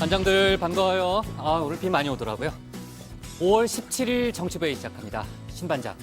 반장들 반가워요. 오늘 비 많이 오더라고요. 5월 17일 정치부회 시작합니다. 신반장.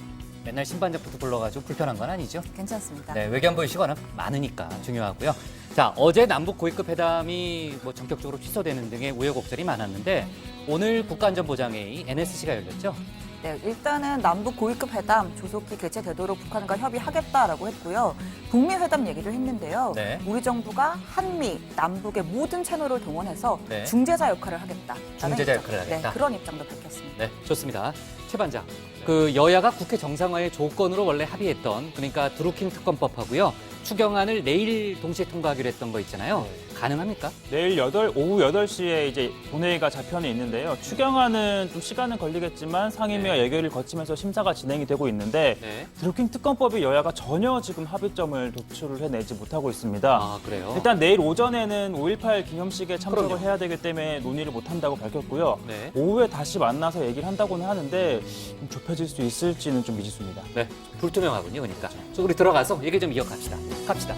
맨날 신반장부터 불러가지고 불편한 건 아니죠? 괜찮습니다. 네, 외교안보 이슈가 워낙 많으니까 중요하고요. 자, 어제 남북 고위급 회담이 전격적으로 취소되는 등의 우여곡절이 많았는데 오늘 국가안전보장회의 NSC가 열렸죠? 네, 일단은 남북 고위급 회담 조속히 개최되도록 북한과 협의하겠다라고 했고요. 북미 회담 얘기도 했는데요. 네. 우리 정부가 한미, 남북의 모든 채널을 동원해서 네. 중재자 역할을 하겠다. 중재자 역할을 하겠다. 네, 그런 입장도 밝혔습니다. 네, 좋습니다. 최 반장, 그 여야가 국회 정상화의 조건으로 원래 합의했던 그러니까 드루킹 특검법하고요. 추경안을 내일 동시에 통과하기로 했던 거 있잖아요. 가능합니까? 내일 오후 8시에 이제 본회의가 잡혀는 있는데요. 추경안은 좀 시간은 걸리겠지만 상임위와 예결을 거치면서 심사가 진행이 되고 있는데 네. 드루킹 특검법이 여야가 전혀 지금 합의점을 도출을 해내지 못하고 있습니다. 그래요? 일단 내일 오전에는 5.18 기념식에 참석을 그럼요. 해야 되기 때문에 논의를 못한다고 밝혔고요. 네. 오후에 다시 만나서 얘기를 한다고는 하는데 좀 좁혀질 수 있을지는 좀 미지수입니다. 네, 불투명하군요. 그러니까. 저 우리 들어가서 얘기 좀 이어갑시다. 갑시다.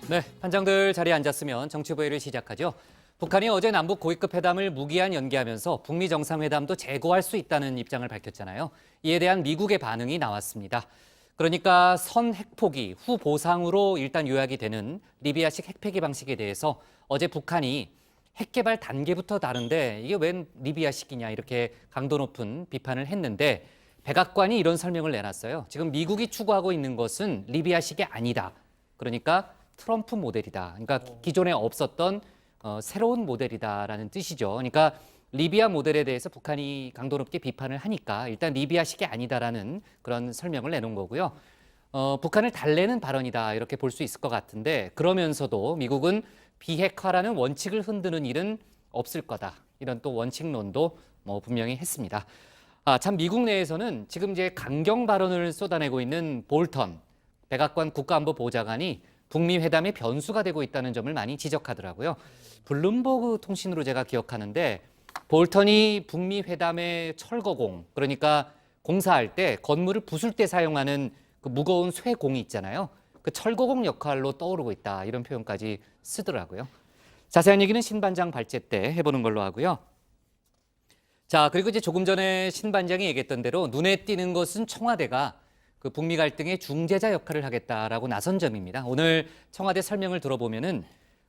네, 반장들 자리에 앉았으면 정치부회를 시작하죠. 북한이 어제 남북 고위급 회담을 무기한 연기하면서 북미 정상회담도 재고할 수 있다는 입장을 밝혔잖아요. 이에 대한 미국의 반응이 나왔습니다. 그러니까 선 핵포기 후 보상으로 일단 요약이 되는 리비아식 핵폐기 방식에 대해서 어제 북한이 핵 개발 단계부터 다른데 이게 웬 리비아식이냐 이렇게 강도 높은 비판을 했는데 백악관이 이런 설명을 내놨어요. 지금 미국이 추구하고 있는 것은 리비아식이 아니다. 그러니까 트럼프 모델이다. 그러니까 기존에 없었던 새로운 모델이다라는 뜻이죠. 그러니까 리비아 모델에 대해서 북한이 강도 높게 비판을 하니까 일단 리비아식이 아니다라는 그런 설명을 내놓은 거고요. 북한을 달래는 발언이다 이렇게 볼 수 있을 것 같은데 그러면서도 미국은 비핵화라는 원칙을 흔드는 일은 없을 거다. 이런 또 원칙론도 분명히 했습니다. 참 미국 내에서는 지금 이제 강경 발언을 쏟아내고 있는 볼턴 백악관 국가안보보좌관이 북미 회담의 변수가 되고 있다는 점을 많이 지적하더라고요. 블룸버그 통신으로 제가 기억하는데 볼턴이 북미 회담의 철거공, 그러니까 공사할 때 건물을 부술 때 사용하는 그 무거운 쇠공이 있잖아요. 그 철거공 역할로 떠오르고 있다. 이런 표현까지 쓰더라고요. 자세한 얘기는 신반장 발제 때 해보는 걸로 하고요. 자, 그리고 이제 조금 전에 신반장이 얘기했던 대로 눈에 띄는 것은 청와대가 그 북미 갈등의 중재자 역할을 하겠다라고 나선 점입니다. 오늘 청와대 설명을 들어보면은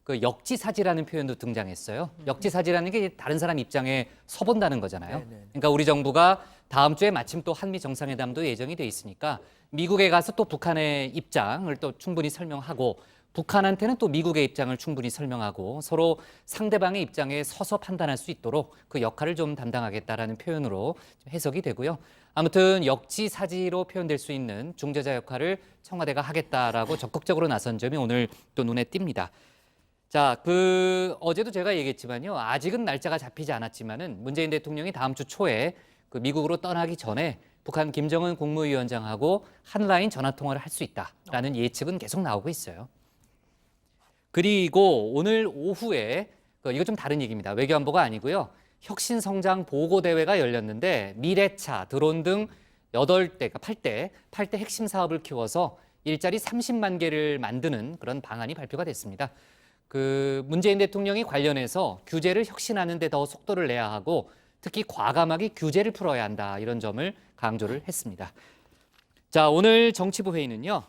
그 역지사지라는 표현도 등장했어요. 역지사지라는 게 다른 사람 입장에 서본다는 거잖아요. 그러니까 우리 정부가 다음 주에 마침 또 한미 정상회담도 예정이 돼 있으니까 미국에 가서 또 북한의 입장을 또 충분히 설명하고 북한한테는 또 미국의 입장을 충분히 설명하고 서로 상대방의 입장에 서서 판단할 수 있도록 그 역할을 좀 담당하겠다라는 표현으로 해석이 되고요. 아무튼 역지사지로 표현될 수 있는 중재자 역할을 청와대가 하겠다라고 적극적으로 나선 점이 오늘 또 눈에 띕니다. 자, 어제도 제가 얘기했지만요. 아직은 날짜가 잡히지 않았지만은 문재인 대통령이 다음 주 초에 그 미국으로 떠나기 전에 북한 김정은 국무위원장하고 한라인 전화 통화를 할 수 있다라는 예측은 계속 나오고 있어요. 그리고 오늘 오후에 이거 좀 다른 얘기입니다. 외교안보가 아니고요. 혁신성장 보고대회가 열렸는데 미래차, 드론 등 8대, 그러니까 8대 핵심 사업을 키워서 일자리 30만 개를 만드는 그런 방안이 발표가 됐습니다. 문재인 대통령이 관련해서 규제를 혁신하는 데 더 속도를 내야 하고 특히 과감하게 규제를 풀어야 한다. 이런 점을 강조를 했습니다. 자, 오늘 정치부 회의는요.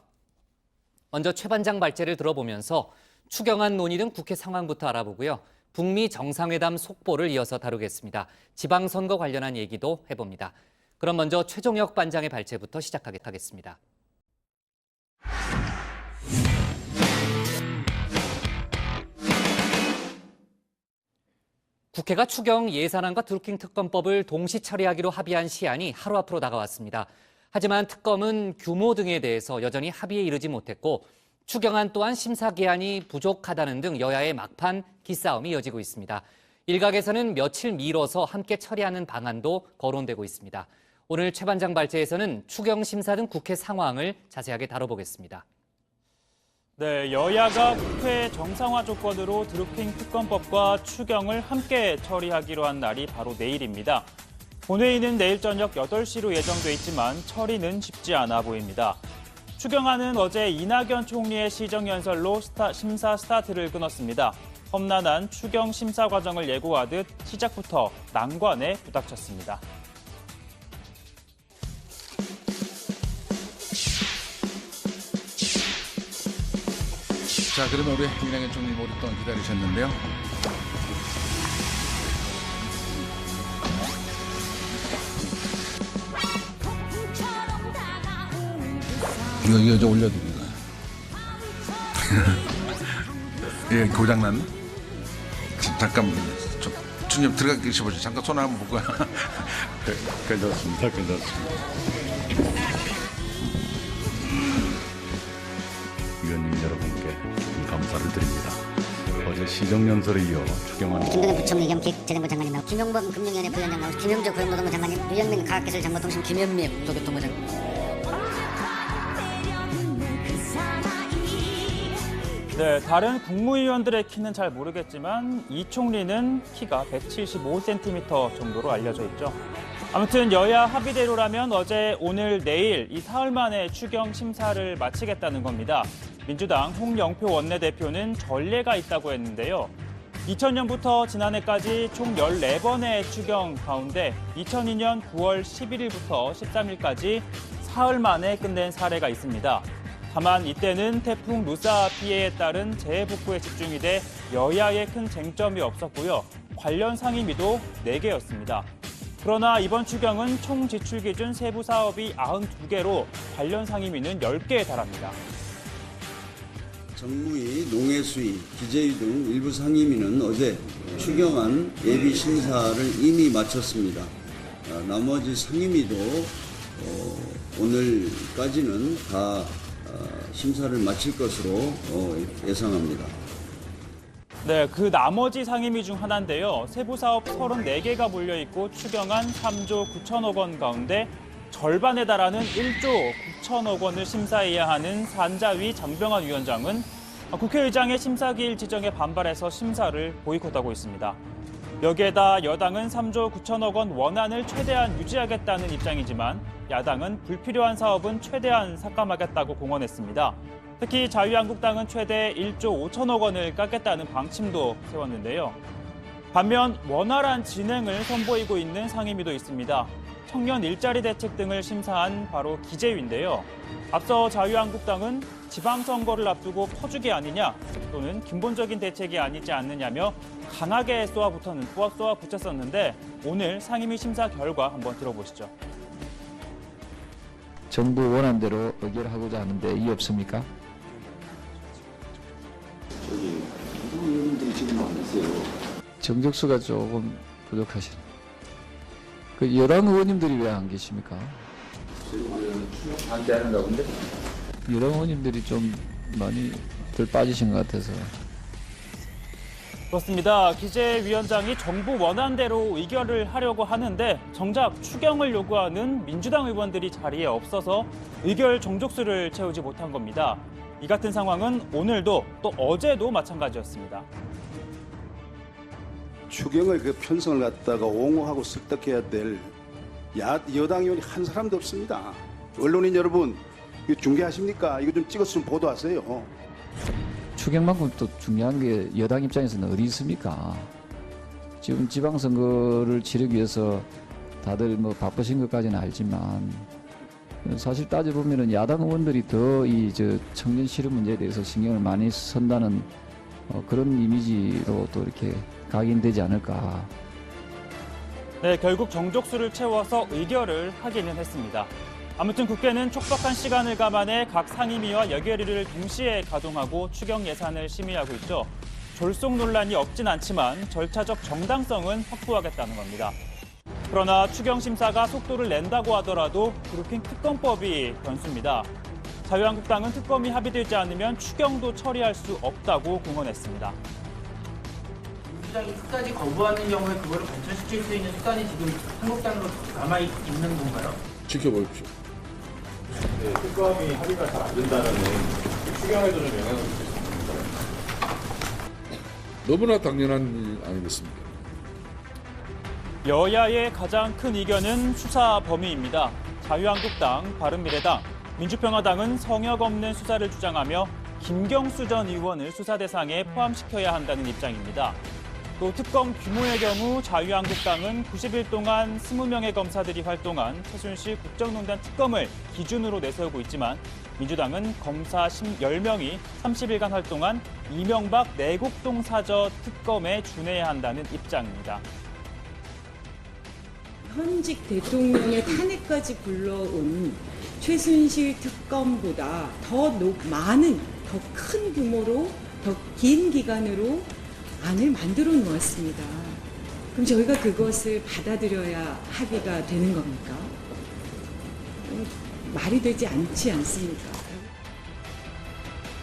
먼저 최 반장 발제를 들어보면서 추경안 논의 등 국회 상황부터 알아보고요. 북미 정상회담 속보를 이어서 다루겠습니다. 지방선거 관련한 얘기도 해봅니다. 그럼 먼저 최종혁 반장의 발제부터 시작하겠습니다. 국회가 추경 예산안과 드루킹 특검법을 동시 처리하기로 합의한 시한이 하루 앞으로 다가왔습니다. 하지만 특검은 규모 등에 대해서 여전히 합의에 이르지 못했고 추경안 또한 심사 기한이 부족하다는 등 여야의 막판 기싸움이 이어지고 있습니다. 일각에서는 며칠 미뤄서 함께 처리하는 방안도 거론되고 있습니다. 오늘 최 반장 발제에서는 추경 심사 등 국회 상황을 자세하게 다뤄보겠습니다. 네, 여야가 국회 정상화 조건으로 드루킹 특검법과 추경을 함께 처리하기로 한 날이 바로 내일입니다. 본회의는 내일 저녁 8시로 예정돼 있지만 처리는 쉽지 않아 보입니다. 추경안은 어제 이낙연 총리의 시정연설로 심사 스타트를 끊었습니다. 험난한 추경 심사 과정을 예고하듯 시작부터 난관에 부닥쳤습니다. 자, 그러면 우리 이낙연 총리님 오랫동안 기다리셨는데요. 이거 좀 올려드립니다. 예, 고장났나? 잠깐 좀 들어가 계셔보시죠. 잠깐 손 한번 볼까요? 괜찮습니다. 위원님 여러분께 감사를 드립니다. 어제 시정연설에 이어 추경안 김동연 부총리 겸 기획재정부 장관님 나오고 김용범 금융위원회 부위원장 나오고 김용조 고용노동부 장관님, 유영민 과학기술정보통신 김현미 도교통부장. 네, 다른 국무위원들의 키는 잘 모르겠지만 이 총리는 키가 175cm 정도로 알려져 있죠. 아무튼 여야 합의대로라면 어제, 오늘, 내일 이 사흘 만에 추경 심사를 마치겠다는 겁니다. 민주당 홍영표 원내대표는 전례가 있다고 했는데요. 2000년부터 지난해까지 총 14번의 추경 가운데 2002년 9월 11일부터 13일까지 사흘 만에 끝낸 사례가 있습니다. 다만 이때는 태풍 누사 피해에 따른 재해 복구에 집중이 돼 여야에 큰 쟁점이 없었고요. 관련 상임위도 4개였습니다. 그러나 이번 추경은 총 지출 기준 세부 사업이 92개로 관련 상임위는 10개에 달합니다. 정무위, 농해수위, 기재위 등 일부 상임위는 어제 추경안 예비 심사를 이미 마쳤습니다. 나머지 상임위도 오늘까지는 다 심사를 마칠 것으로 예상합니다. 네, 그 나머지 상임위 중 하나인데요. 세부 사업 34개가 몰려 있고 추경안 3조 9천억 원 가운데 절반에 달하는 1조 9천억 원을 심사해야 하는 산자위 장병환 위원장은 국회의장의 심사기일 지정에 반발해서 심사를 보이콧하고 있습니다. 여기에다 여당은 3조 9천억 원 원안을 최대한 유지하겠다는 입장이지만 야당은 불필요한 사업은 최대한 삭감하겠다고 공언했습니다. 특히 자유한국당은 최대 1조 5천억 원을 깎겠다는 방침도 세웠는데요. 반면 원활한 진행을 선보이고 있는 상임위도 있습니다. 청년 일자리 대책 등을 심사한 바로 기재위인데요. 앞서 자유한국당은 지방선거를 앞두고 퍼주기 아니냐 또는 근본적인 대책이 아니지 않느냐며 강하게 쏘아붙였었는데 오늘 상임위 심사 결과 한번 들어보시죠. 정부 원안대로 의결하고자 하는데 이의 없습니까? 저기 의원님들이 지금 안 했어요. 정적수가 조금 부족하시네. 그 여당 의원님들이 왜 안 계십니까? 반대하는가 본데? 여당 의원님들이 좀 많이 덜 빠지신 것 같아서. 그렇습니다. 기재위원장이 정부 원안대로 의결을 하려고 하는데 정작 추경을 요구하는 민주당 의원들이 자리에 없어서 의결 정족수를 채우지 못한 겁니다. 이 같은 상황은 오늘도 또 어제도 마찬가지였습니다. 추경의 그 편성을 갖다가 옹호하고 습득해야 될 여당 의원이 한 사람도 없습니다. 언론인 여러분, 이거 중계하십니까? 이거 좀 찍어서 좀 보도하세요. 추경만큼 또 중요한 게 여당 입장에서는 어디 있습니까? 지금 지방선거를 치르기 위해서 다들 뭐 바쁘신 것까지는 알지만 사실 따져보면은 야당 의원들이 더 이 청년 실업 문제에 대해서 신경을 많이 쓴다는 그런 이미지로 또 이렇게 각인되지 않을까. 네, 결국 정족수를 채워서 의결을 하기는 했습니다. 아무튼 국회는 촉박한 시간을 감안해 각 상임위와 여결위를 동시에 가동하고 추경 예산을 심의하고 있죠. 졸속 논란이 없진 않지만 절차적 정당성은 확보하겠다는 겁니다. 그러나 추경 심사가 속도를 낸다고 하더라도 그루핑 특검법이 변수입니다. 자유한국당은 특검이 합의되지 않으면 추경도 처리할 수 없다고 공언했습니다. 민주당이 끝까지 거부하는 경우에 그거를 관철시킬 수 있는 수단이 지금 한국당으로 남아있는 건가요? 지켜보십시오. 네, 특검이 합의가 잘 안 된다는 추경에도 좀 영향을 줄 수 있습니다. 너무나 당연한 일 아니겠습니까? 여야의 가장 큰 이견은 수사 범위입니다. 자유한국당, 바른미래당, 민주평화당은 성역 없는 수사를 주장하며 김경수 전 의원을 수사 대상에 포함시켜야 한다는 입장입니다. 또 특검 규모의 경우 자유한국당은 90일 동안 20명의 검사들이 활동한 최순실 국정농단 특검을 기준으로 내세우고 있지만 민주당은 검사 10명이 30일간 활동한 이명박 내곡동 사저 특검에 준해야 한다는 입장입니다. 현직 대통령의 탄핵까지 불러온 최순실 특검보다 더 많은, 더 큰 규모로, 더 긴 기간으로 안을 만들어 놓았습니다. 그럼 저희가 그것을 받아들여야 합의가 되는 겁니까? 말이 되지 않지 않습니까?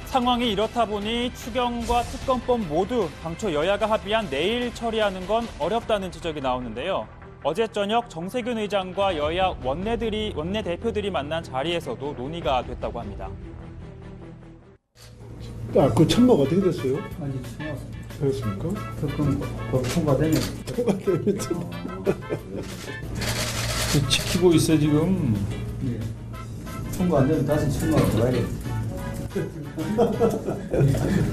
상황이 이렇다 보니 추경과 특검법 모두 당초 여야가 합의한 내일 처리하는 건 어렵다는 지적이 나오는데요. 어제 저녁 정세균 의장과 여야 원내대표들이 만난 자리에서도 논의가 됐다고 합니다. 그 천막 어떻게 됐어요? 아니, 지났습니다. 그렇습니까? 특검법 통과되면. 통과되면 지키고 있어, 지금. 예. 통과 안 되면 다시 출마하고 들어가야겠다.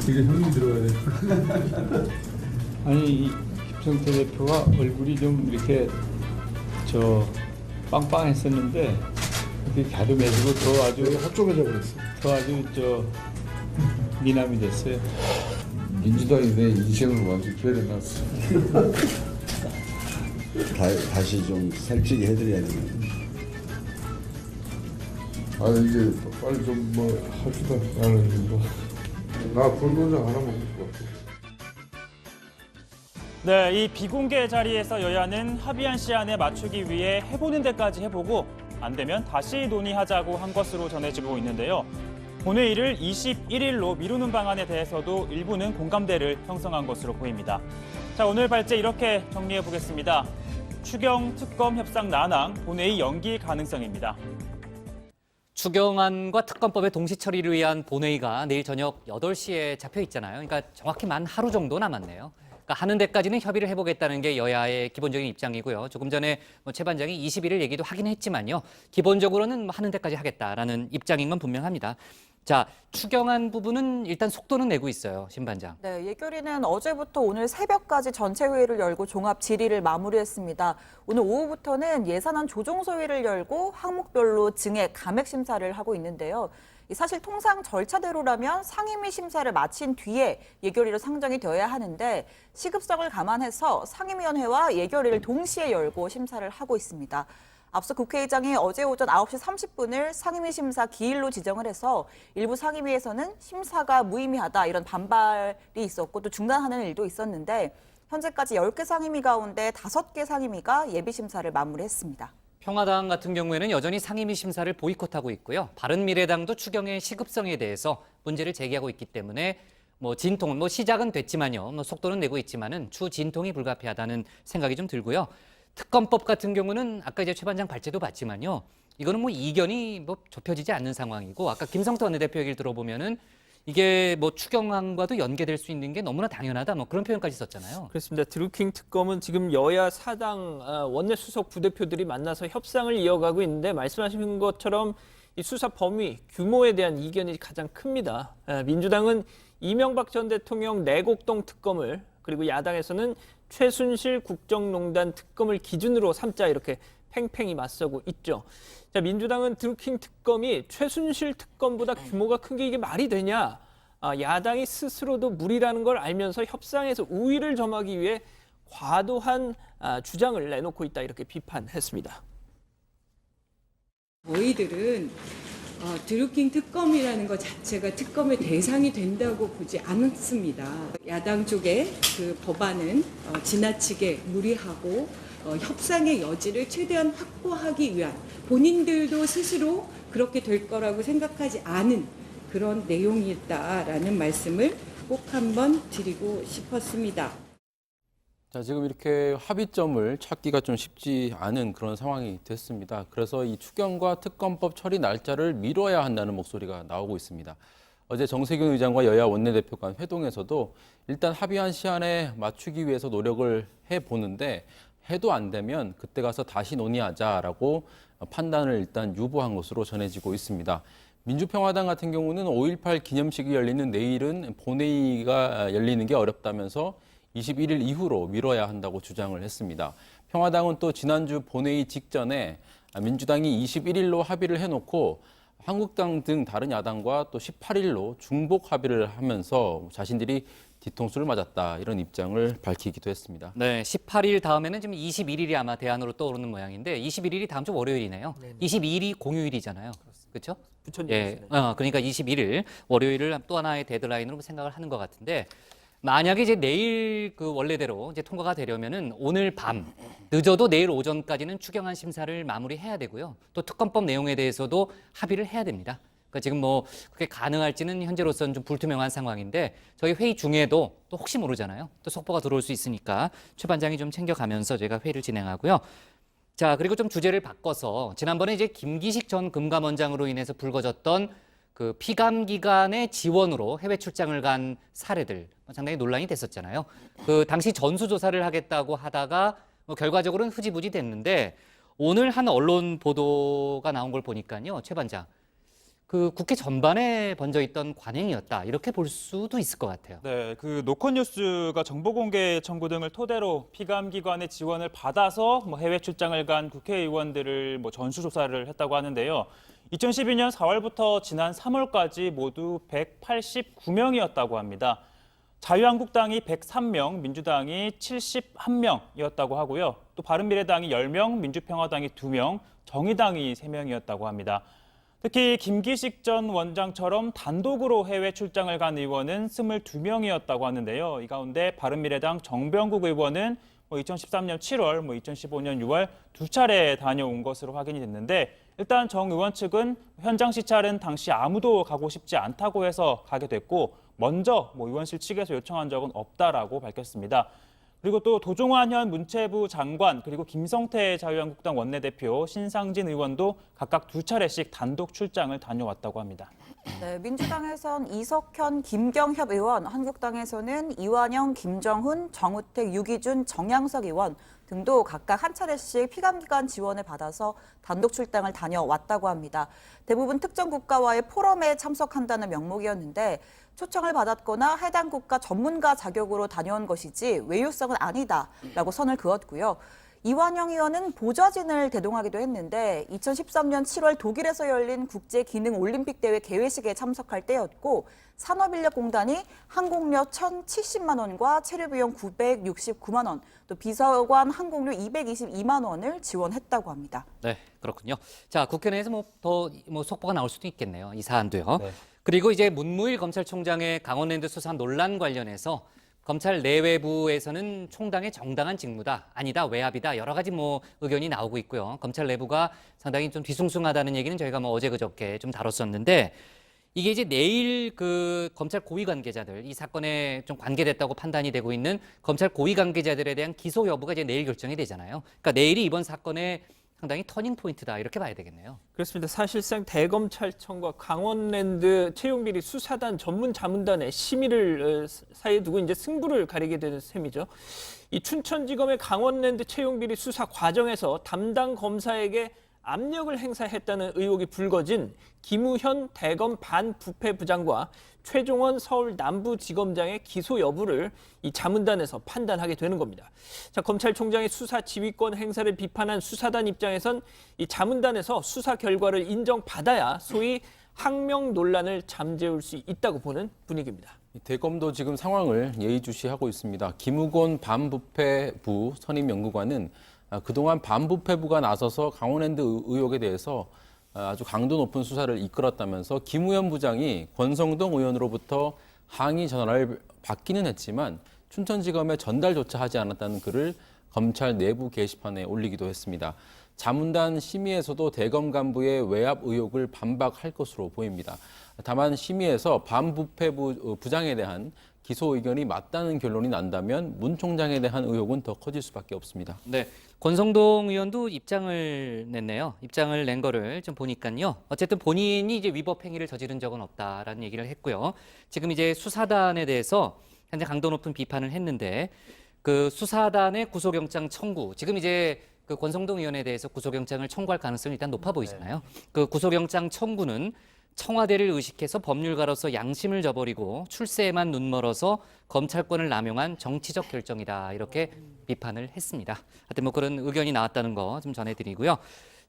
이게 형님 들어가야 돼. 아니, 이 김성태 대표가 얼굴이 좀 이렇게 빵빵했었는데 이렇게 갸름해지고 더 아주 합종해져 버렸어. 더 아주 미남이 됐어요. 민주당이 내 인생을 완전 베려놨어. 다시 좀 살찌게 해드려야 되는. 아 이제 빨리 좀 뭐 합시다. 나는 뭐 나 불도장 하나 먹을 것 같아. 네, 이 비공개 자리에서 여야는 합의한 시한에 맞추기 위해 해보는 데까지 해보고 안 되면 다시 논의하자고 한 것으로 전해지고 있는데요. 본회의를 21일로 미루는 방안에 대해서도 일부는 공감대를 형성한 것으로 보입니다. 자, 오늘 발제 이렇게 정리해 보겠습니다. 추경 특검 협상 난항, 본회의 연기 가능성입니다. 추경안과 특검법의 동시 처리를 위한 본회의가 내일 저녁 8시에 잡혀 있잖아요. 그러니까 정확히 만 하루 정도 남았네요. 그러니까 하는 데까지는 협의를 해보겠다는 게 여야의 기본적인 입장이고요. 조금 전에 최 반장이 21일 얘기도 하긴 했지만요. 기본적으로는 하는 데까지 하겠다라는 입장인 건 분명합니다. 자, 추경안 부분은 일단 속도는 내고 있어요, 신 반장. 네, 예결위는 어제부터 오늘 새벽까지 전체 회의를 열고 종합 질의를 마무리했습니다. 오늘 오후부터는 예산안 조정소위를 열고 항목별로 증액, 감액 심사를 하고 있는데요. 사실 통상 절차대로라면 상임위 심사를 마친 뒤에 예결위로 상정이 되어야 하는데 시급성을 감안해서 상임위원회와 예결위를 동시에 열고 심사를 하고 있습니다. 앞서 국회의장이 어제 오전 9시 30분을 상임위 심사 기일로 지정을 해서 일부 상임위에서는 심사가 무의미하다 이런 반발이 있었고 또 중단하는 일도 있었는데 현재까지 10개 상임위 가운데 5개 상임위가 예비 심사를 마무리했습니다. 평화당 같은 경우에는 여전히 상임위 심사를 보이콧하고 있고요. 바른미래당도 추경의 시급성에 대해서 문제를 제기하고 있기 때문에 진통, 시작은 됐지만요. 속도는 내고 있지만은 추 진통이 불가피하다는 생각이 좀 들고요. 특검법 같은 경우는 아까 이제 최 반장 발제도 봤지만요. 이거는 이견이 좁혀지지 않는 상황이고 아까 김성태 원내대표 얘기를 들어보면은 이게 추경안과도 연계될 수 있는 게 너무나 당연하다 그런 표현까지 썼잖아요. 그렇습니다. 드루킹 특검은 지금 여야 사당 원내수석 부대표들이 만나서 협상을 이어가고 있는데 말씀하신 것처럼 이 수사 범위, 규모에 대한 이견이 가장 큽니다. 민주당은 이명박 전 대통령 내곡동 특검을 그리고 야당에서는 최순실 국정농단 특검을 기준으로 삼자 이렇게 팽팽히 맞서고 있죠. 자, 민주당은 드루킹 특검이 최순실 특검보다 규모가 큰 게 이게 말이 되냐? 야당이 스스로도 무리라는 걸 알면서 협상에서 우위를 점하기 위해 과도한 주장을 내놓고 있다 이렇게 비판했습니다. 저희들은 드루킹 특검이라는 것 자체가 특검의 대상이 된다고 보지 않습니다. 야당 쪽의 그 법안은 지나치게 무리하고 협상의 여지를 최대한 확보하기 위한 본인들도 스스로 그렇게 될 거라고 생각하지 않은 그런 내용이었다라는 말씀을 꼭 한번 드리고 싶었습니다. 자, 지금 이렇게 합의점을 찾기가 좀 쉽지 않은 그런 상황이 됐습니다. 그래서 이 추경과 특검법 처리 날짜를 미뤄야 한다는 목소리가 나오고 있습니다. 어제 정세균 의장과 여야 원내대표 간 회동에서도 일단 합의한 시한에 맞추기 위해서 노력을 해보는데 해도 안 되면 그때 가서 다시 논의하자라고 판단을 일단 유보한 것으로 전해지고 있습니다. 민주평화당 같은 경우는 5.18 기념식이 열리는 내일은 본회의가 열리는 게 어렵다면서 21일 이후로 미뤄야 한다고 주장을 했습니다. 평화당은 또 지난주 본회의 직전에 민주당이 21일로 합의를 해놓고 한국당 등 다른 야당과 또 18일로 중복 합의를 하면서 자신들이 뒤통수를 맞았다 이런 입장을 밝히기도 했습니다. 네, 18일 다음에는 지금 21일이 아마 대안으로 떠오르는 모양인데 21일이 다음 주 월요일이네요. 네네. 22일이 공휴일이잖아요. 그렇죠? 부처님. 예, 그러니까 21일 월요일을 또 하나의 데드라인으로 생각을 하는 것 같은데 만약에 이제 내일 그 원래대로 이제 통과가 되려면은 오늘 밤 늦어도 내일 오전까지는 추경안 심사를 마무리해야 되고요. 또 특검법 내용에 대해서도 합의를 해야 됩니다. 그러니까 지금 뭐 그게 가능할지는 현재로서는 좀 불투명한 상황인데 저희 회의 중에도 또 혹시 모르잖아요. 또 속보가 들어올 수 있으니까 최 반장이 좀 챙겨가면서 저희가 회의를 진행하고요. 자, 그리고 좀 주제를 바꿔서 지난번에 이제 김기식 전 금감원장으로 인해서 불거졌던 그 피감 기관의 지원으로 해외 출장을 간 사례들 상당히 논란이 됐었잖아요. 그 당시 전수조사를 하겠다고 하다가 뭐 결과적으로는 흐지부지 됐는데 오늘 한 언론 보도가 나온 걸 보니까요, 최 반장. 그 국회 전반에 번져 있던 관행이었다 이렇게 볼 수도 있을 것 같아요. 네, 그 노컷뉴스가 정보공개 청구 등을 토대로 피감기관의 지원을 받아서 뭐 해외 출장을 간 국회의원들을 뭐 전수조사를 했다고 하는데요. 2012년 4월부터 지난 3월까지 모두 189명이었다고 합니다. 자유한국당이 103명, 민주당이 71명이었다고 하고요. 또 바른미래당이 10명, 민주평화당이 2명, 정의당이 3명이었다고 합니다. 특히 김기식 전 원장처럼 단독으로 해외 출장을 간 의원은 22명이었다고 하는데요. 이 가운데 바른미래당 정병국 의원은 2013년 7월, 2015년 6월 두 차례 다녀온 것으로 확인이 됐는데 일단 정 의원 측은 현장 시찰은 당시 아무도 가고 싶지 않다고 해서 가게 됐고 먼저 의원실 측에서 요청한 적은 없다라고 밝혔습니다. 그리고 또 도종환 현 문체부 장관 그리고 김성태 자유한국당 원내대표 신상진 의원도 각각 두 차례씩 단독 출장을 다녀왔다고 합니다. 네, 민주당에선 이석현, 김경협 의원, 한국당에서는 이완영, 김정훈, 정우택, 유기준, 정양석 의원 등도 각각 한 차례씩 피감기관 지원을 받아서 단독 출장을 다녀왔다고 합니다. 대부분 특정 국가와의 포럼에 참석한다는 명목이었는데 초청을 받았거나 해당 국가 전문가 자격으로 다녀온 것이지 외유성은 아니다라고 선을 그었고요. 이완영 의원은 보좌진을 대동하기도 했는데 2013년 7월 독일에서 열린 국제기능올림픽대회 개회식에 참석할 때였고 산업인력공단이 항공료 1,070만 원과 체류비용 969만 원, 또 비서관 항공료 222만 원을 지원했다고 합니다. 네, 그렇군요. 자, 국회 내에서 더 속보가 나올 수도 있겠네요. 이 사안도요. 네. 그리고 이제 문무일 검찰총장의 강원랜드 수사 논란 관련해서 검찰 내외부에서는 총당의 정당한 직무다, 아니다, 외압이다 여러 가지 의견이 나오고 있고요. 검찰 내부가 상당히 좀 뒤숭숭하다는 얘기는 저희가 어제 그저께 좀 다뤘었는데 이게 이제 내일 그 검찰 고위 관계자들 이 사건에 좀 관계됐다고 판단이 되고 있는 검찰 고위 관계자들에 대한 기소 여부가 이제 내일 결정이 되잖아요. 그러니까 내일이 이번 사건의 상당히 터닝 포인트다 이렇게 봐야 되겠네요. 그렇습니다. 사실상 대검찰청과 강원랜드 채용비리 수사단 전문 자문단의 심의를 사이에 두고 이제 승부를 가리게 되는 셈이죠. 이 춘천지검의 강원랜드 채용비리 수사 과정에서 담당 검사에게 압력을 행사했다는 의혹이 불거진 김우현 대검 반부패부장과 최종원 서울 남부지검장의 기소 여부를 이 자문단에서 판단하게 되는 겁니다. 자, 검찰총장의 수사 지휘권 행사를 비판한 수사단 입장에선 이 자문단에서 수사 결과를 인정받아야 소위 항명 논란을 잠재울 수 있다고 보는 분위기입니다. 대검도 지금 상황을 예의주시하고 있습니다. 김우곤 반부패부 선임연구관은 그동안 반부패부가 나서서 강원랜드 의혹에 대해서 아주 강도 높은 수사를 이끌었다면서 김우현 부장이 권성동 의원으로부터 항의 전화를 받기는 했지만 춘천지검에 전달조차 하지 않았다는 글을 검찰 내부 게시판에 올리기도 했습니다. 자문단 심의에서도 대검 간부의 외압 의혹을 반박할 것으로 보입니다. 다만 심의에서 반부패부 부장에 대한 기소 의견이 맞다는 결론이 난다면 문 총장에 대한 의혹은 더 커질 수밖에 없습니다. 네, 권성동 의원도 입장을 냈네요. 입장을 낸 거를 좀 보니까요. 어쨌든 본인이 이제 위법 행위를 저지른 적은 없다라는 얘기를 했고요. 지금 이제 수사단에 대해서 현재 강도 높은 비판을 했는데 그 수사단의 구속영장 청구, 지금 이제 그 권성동 의원에 대해서 구속영장을 청구할 가능성이 일단 높아 보이잖아요. 그 구속영장 청구는 청와대를 의식해서 법률가로서 양심을 저버리고 출세에만 눈멀어서 검찰권을 남용한 정치적 결정이다, 이렇게 비판을 했습니다. 하여튼 뭐 그런 의견이 나왔다는 거 좀 전해드리고요.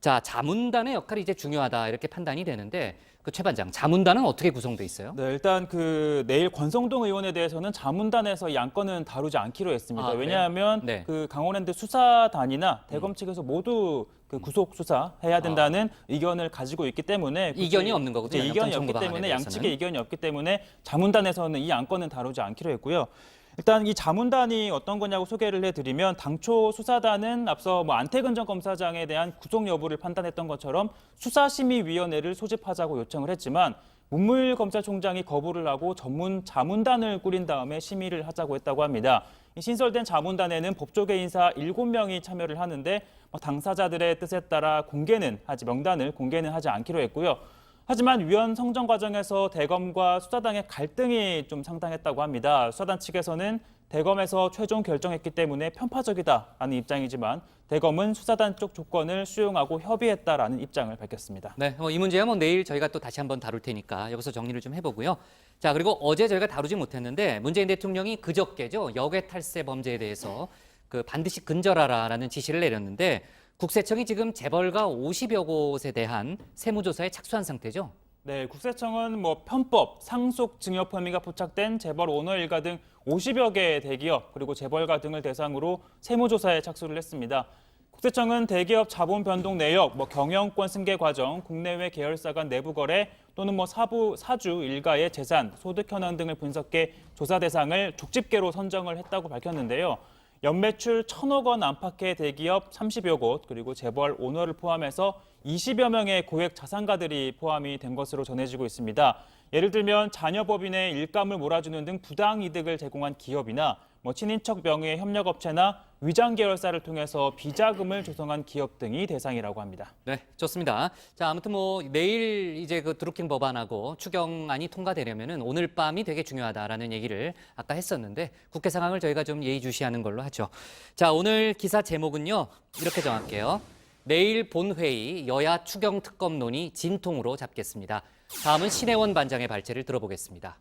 자, 자문단의 역할이 이제 중요하다, 이렇게 판단이 되는데 그 최 반장, 자문단은 어떻게 구성돼 있어요? 네, 일단 그 내일 권성동 의원에 대해서는 자문단에서 이 안건은 다루지 않기로 했습니다. 아, 왜냐하면 네. 그 강원랜드 수사단이나 대검 측에서 모두 그 구속 수사해야 된다는 의견을 가지고 있기 때문에 이견이 없는 거거든요. 이제 이견이 영장 없기 청구 때문에 방안에 양측의 이견이 없기 때문에 자문단에서는 이 안건은 다루지 않기로 했고요. 일단 이 자문단이 어떤 거냐고 소개를 해드리면 당초 수사단은 앞서 뭐 안태근 전 검사장에 대한 구속 여부를 판단했던 것처럼 수사심의위원회를 소집하자고 요청을 했지만 문무일 검찰총장이 거부를 하고 전문 자문단을 꾸린 다음에 심의를 하자고 했다고 합니다. 이 신설된 자문단에는 법조계 인사 7명이 참여를 하는데 당사자들의 뜻에 따라 명단을 공개는 하지 않기로 했고요. 하지만 위원 성정 과정에서 대검과 수사당의 갈등이 좀 상당했다고 합니다. 수사단 측에서는 대검에서 최종 결정했기 때문에 편파적이다라는 입장이지만 대검은 수사단 쪽 조건을 수용하고 협의했다라는 입장을 밝혔습니다. 네, 이 문제야 뭐 내일 저희가 또 다시 한번 다룰 테니까 여기서 정리를 좀 해보고요. 자, 그리고 어제 저희가 다루지 못했는데 문재인 대통령이 그저께죠, 역외 탈세 범죄에 대해서 그 반드시 근절하라라는 지시를 내렸는데 국세청이 지금 재벌가 50여 곳에 대한 세무조사에 착수한 상태죠. 네, 국세청은 뭐 편법, 상속 증여 혐의가 포착된 재벌 오너 일가 등 50여 개의 대기업 그리고 재벌가 등을 대상으로 세무조사에 착수를 했습니다. 국세청은 대기업 자본 변동 내역, 경영권 승계 과정, 국내외 계열사 간 내부 거래 또는 사주 일가의 재산, 소득 현황 등을 분석해 조사 대상을 족집게로 선정을 했다고 밝혔는데요. 연매출 1,000억 원 안팎의 대기업 30여 곳 그리고 재벌 오너를 포함해서 20여 명의 고액 자산가들이 포함이 된 것으로 전해지고 있습니다. 예를 들면 자녀법인의 일감을 몰아주는 등 부당 이득을 제공한 기업이나 친인척 명의의 협력업체나 위장 계열사를 통해서 비자금을 조성한 기업 등이 대상이라고 합니다. 네, 좋습니다. 자, 아무튼 뭐 내일 이제 그 드루킹 법안하고 추경안이 통과되려면은 오늘 밤이 되게 중요하다라는 얘기를 아까 했었는데 국회 상황을 저희가 좀 예의주시하는 걸로 하죠. 자, 오늘 기사 제목은요, 이렇게 정할게요. 내일 본회의 여야 추경 특검론이 진통으로 잡겠습니다. 다음은 신혜원 반장의 발제를 들어보겠습니다.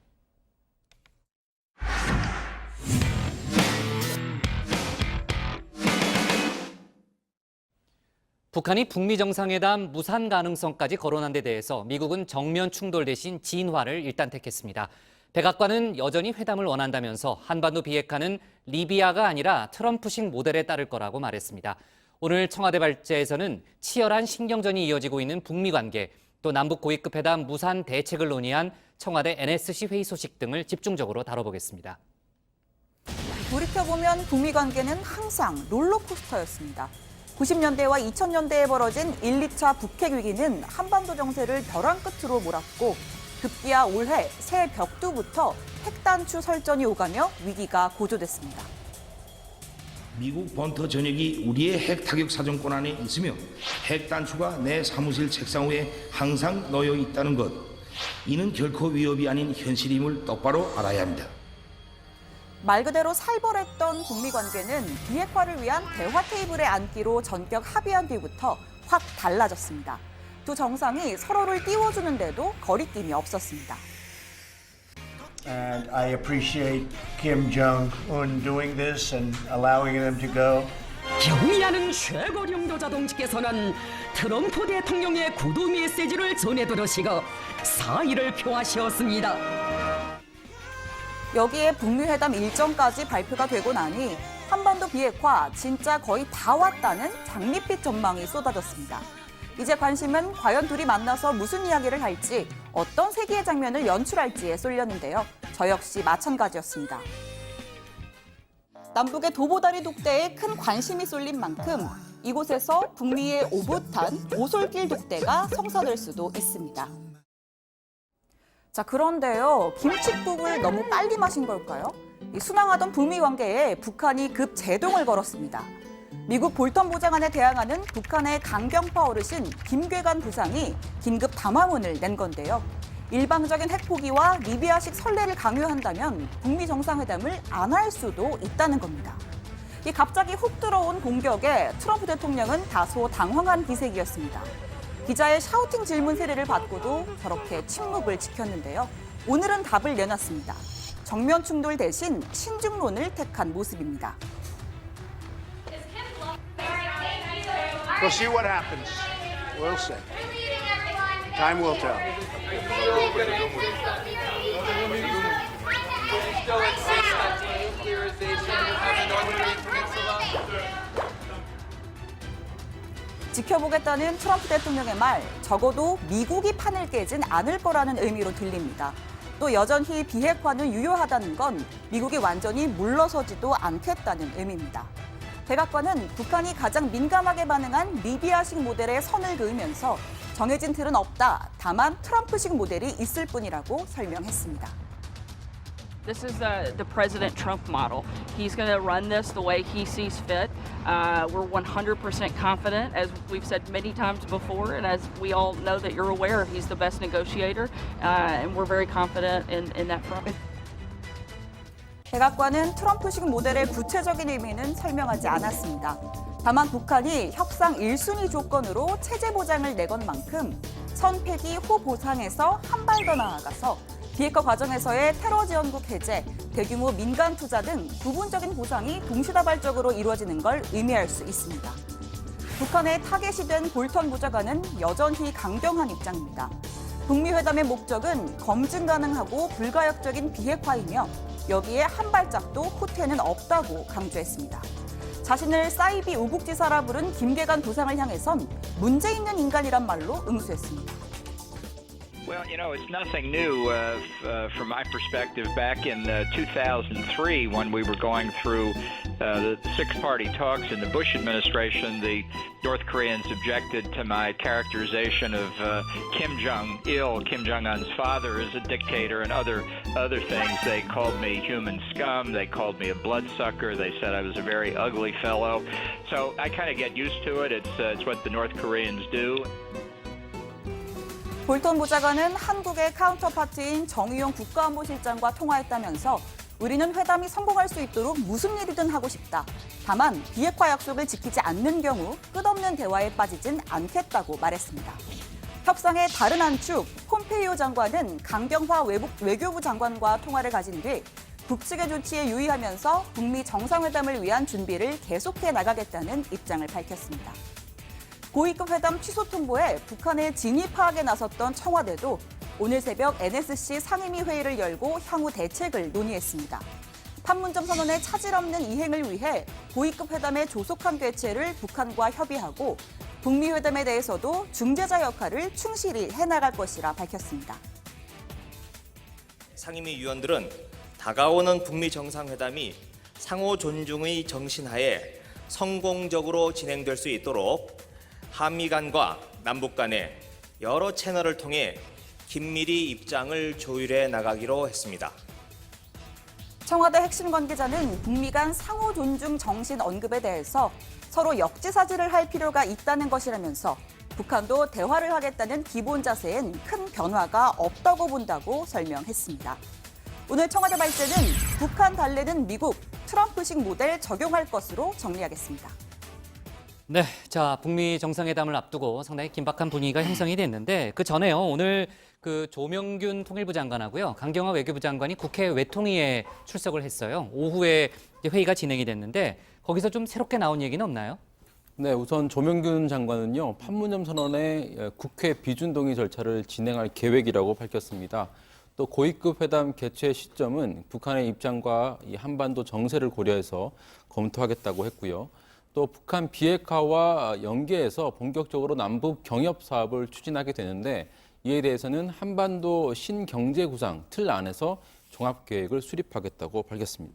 북한이 북미 정상회담 무산 가능성까지 거론한 데 대해서 미국은 정면 충돌 대신 진화를 일단 택했습니다. 백악관은 여전히 회담을 원한다면서 한반도 비핵화는 리비아가 아니라 트럼프식 모델에 따를 거라고 말했습니다. 오늘 청와대 발제에서는 치열한 신경전이 이어지고 있는 북미 관계, 또 남북 고위급 회담 무산 대책을 논의한 청와대 NSC 회의 소식 등을 집중적으로 다뤄보겠습니다. 돌이켜보면 북미 관계는 항상 롤러코스터였습니다. 90년대와 2000년대에 벌어진 1, 2차 북핵 위기는 한반도 정세를 벼랑 끝으로 몰았고 급기야 올해 새 벽두부터 핵단추 설전이 오가며 위기가 고조됐습니다. 미국 본토 전역이 우리의 핵 타격 사정권 안에 있으며 핵 단추가 내 사무실 책상 위에 항상 놓여 있다는 것. 이는 결코 위협이 아닌 현실임을 똑바로 알아야 합니다. 말 그대로 살벌했던 북미 관계는 비핵화를 위한 대화 테이블에 앉기로 전격 합의한 뒤부터 확 달라졌습니다. 두 정상이 서로를 띄워주는데도 거리낌이 없었습니다. And I appreciate Kim Jong-un doing this and allowing them to go. 경의하는 최고領導者 동지께서는 트럼프 대통령의 구두 메시지를 전해 들으시고 사의를 표하셨습니다. 여기에 북미 회담 일정까지 발표가 되고 나니 한반도 비핵화 진짜 거의 다 왔다는 장밋빛 전망이 쏟아졌습니다. 이제 관심은 과연 둘이 만나서 무슨 이야기를 할지, 어떤 세기의 장면을 연출할지에 쏠렸는데요. 저 역시 마찬가지였습니다. 남북의 도보다리 독대에 큰 관심이 쏠린 만큼 이곳에서 북미의 오붓한 오솔길 독대가 성사될 수도 있습니다. 자, 그런데요, 김칫국을 너무 빨리 마신 걸까요? 순항하던 북미 관계에 북한이 급 제동을 걸었습니다. 미국 볼턴 보좌관에 대항하는 북한의 강경파 어르신 김괴관 부상이 긴급 담화문을 낸 건데요. 일방적인 핵 포기와 리비아식 선례를 강요한다면 북미 정상회담을 안 할 수도 있다는 겁니다. 이 갑자기 훅 들어온 공격에 트럼프 대통령은 다소 당황한 기색이었습니다. 기자의 샤우팅 질문 세례를 받고도 저렇게 침묵을 지켰는데요. 오늘은 답을 내놨습니다. 정면 충돌 대신 신중론을 택한 모습입니다. We'll see what happens. We'll see. Time will tell. 지켜보겠다는 트럼프 대통령의 말, 적어도 미국이 판을 깨진 않을 거라는 의미로 들립니다. 또 여전히 비핵화는 유효하다는 건 미국이 완전히 물러서지도 않겠다는 의미입니다. 백악관은 북한이 가장 민감하게 반응한 리비아식 모델에 선을 그으면서 정해진 틀은 없다. 다만 트럼프식 모델이 있을 뿐이라고 설명했습니다. This is the President Trump model. He's going to run this the way he sees fit. We're 100% confident, as we've said many times before, and as we all know that you're aware, he's the best negotiator, and we're very confident in that front. 백악관은 트럼프식 모델의 구체적인 의미는 설명하지 않았습니다. 다만 북한이 협상 1순위 조건으로 체제 보장을 내건 만큼 선패기 호 보상에서 한 발 더 나아가서 비핵화 과정에서의 테러 지원국 해제, 대규모 민간 투자 등 부분적인 보상이 동시다발적으로 이루어지는 걸 의미할 수 있습니다. 북한의 타겟이 된 볼턴 보좌관은 여전히 강경한 입장입니다. 북미 회담의 목적은 검증 가능하고 불가역적인 비핵화이며 여기에 한 발짝도 후퇴는 없다고 강조했습니다. 자신을 사이비 우국지사라 부른 김계관 부상을 향해선 문제 있는 인간이란 말로 응수했습니다. Well, you know, it's nothing new from my perspective. Back in 2003, when we were going through the six-party talks in the Bush administration, the North Koreans objected to my characterization of Kim Jong-il, Kim Jong-un's father, as a dictator and other things. They called me human scum. They called me a bloodsucker. They said I was a very ugly fellow. So I kind of get used to it. It's what the North Koreans do. 볼턴 보좌관은 한국의 카운터파트인 정의용 국가안보실장과 통화했다면서 우리는 회담이 성공할 수 있도록 무슨 일이든 하고 싶다. 다만 비핵화 약속을 지키지 않는 경우 끝없는 대화에 빠지진 않겠다고 말했습니다. 협상의 다른 한 축, 폼페이오 장관은 강경화 외교부 장관과 통화를 가진 뒤 북측의 조치에 유의하면서 북미 정상회담을 위한 준비를 계속해 나가겠다는 입장을 밝혔습니다. 고위급 회담 취소 통보에 북한의 진위 파악에 나섰던 청와대도 오늘 새벽 NSC 상임위 회의를 열고 향후 대책을 논의했습니다. 판문점 선언의 차질 없는 이행을 위해 고위급 회담의 조속한 개최를 북한과 협의하고 북미 회담에 대해서도 중재자 역할을 충실히 해나갈 것이라 밝혔습니다. 상임위 위원들은 다가오는 북미 정상회담이 상호 존중의 정신하에 성공적으로 진행될 수 있도록 한미 간과 남북 간의 여러 채널을 통해 긴밀히 입장을 조율해 나가기로 했습니다. 청와대 핵심 관계자는 북미 간 상호 존중 정신 언급에 대해서 서로 역지사지를 할 필요가 있다는 것이라면서 북한도 대화를 하겠다는 기본 자세엔 큰 변화가 없다고 본다고 설명했습니다. 오늘 청와대 발제는 북한 달래는 미국, 트럼프식 모델 적용할 것으로 정리하겠습니다. 네, 자 북미 정상회담을 앞두고 상당히 긴박한 분위기가 형성이 됐는데 그 전에요. 오늘 그 조명균 통일부 장관하고요, 강경화 외교부 장관이 국회 외통위에 출석을 했어요. 오후에 회의가 진행이 됐는데 거기서 좀 새롭게 나온 얘기는 없나요? 네, 우선 조명균 장관은요, 판문점 선언의 국회 비준 동의 절차를 진행할 계획이라고 밝혔습니다. 또 고위급 회담 개최 시점은 북한의 입장과 이 한반도 정세를 고려해서 검토하겠다고 했고요. 또 북한 비핵화와 연계해서 본격적으로 남북 경협 사업을 추진하게 되는데 이에 대해서는 한반도 신경제 구상 틀 안에서 종합 계획을 수립하겠다고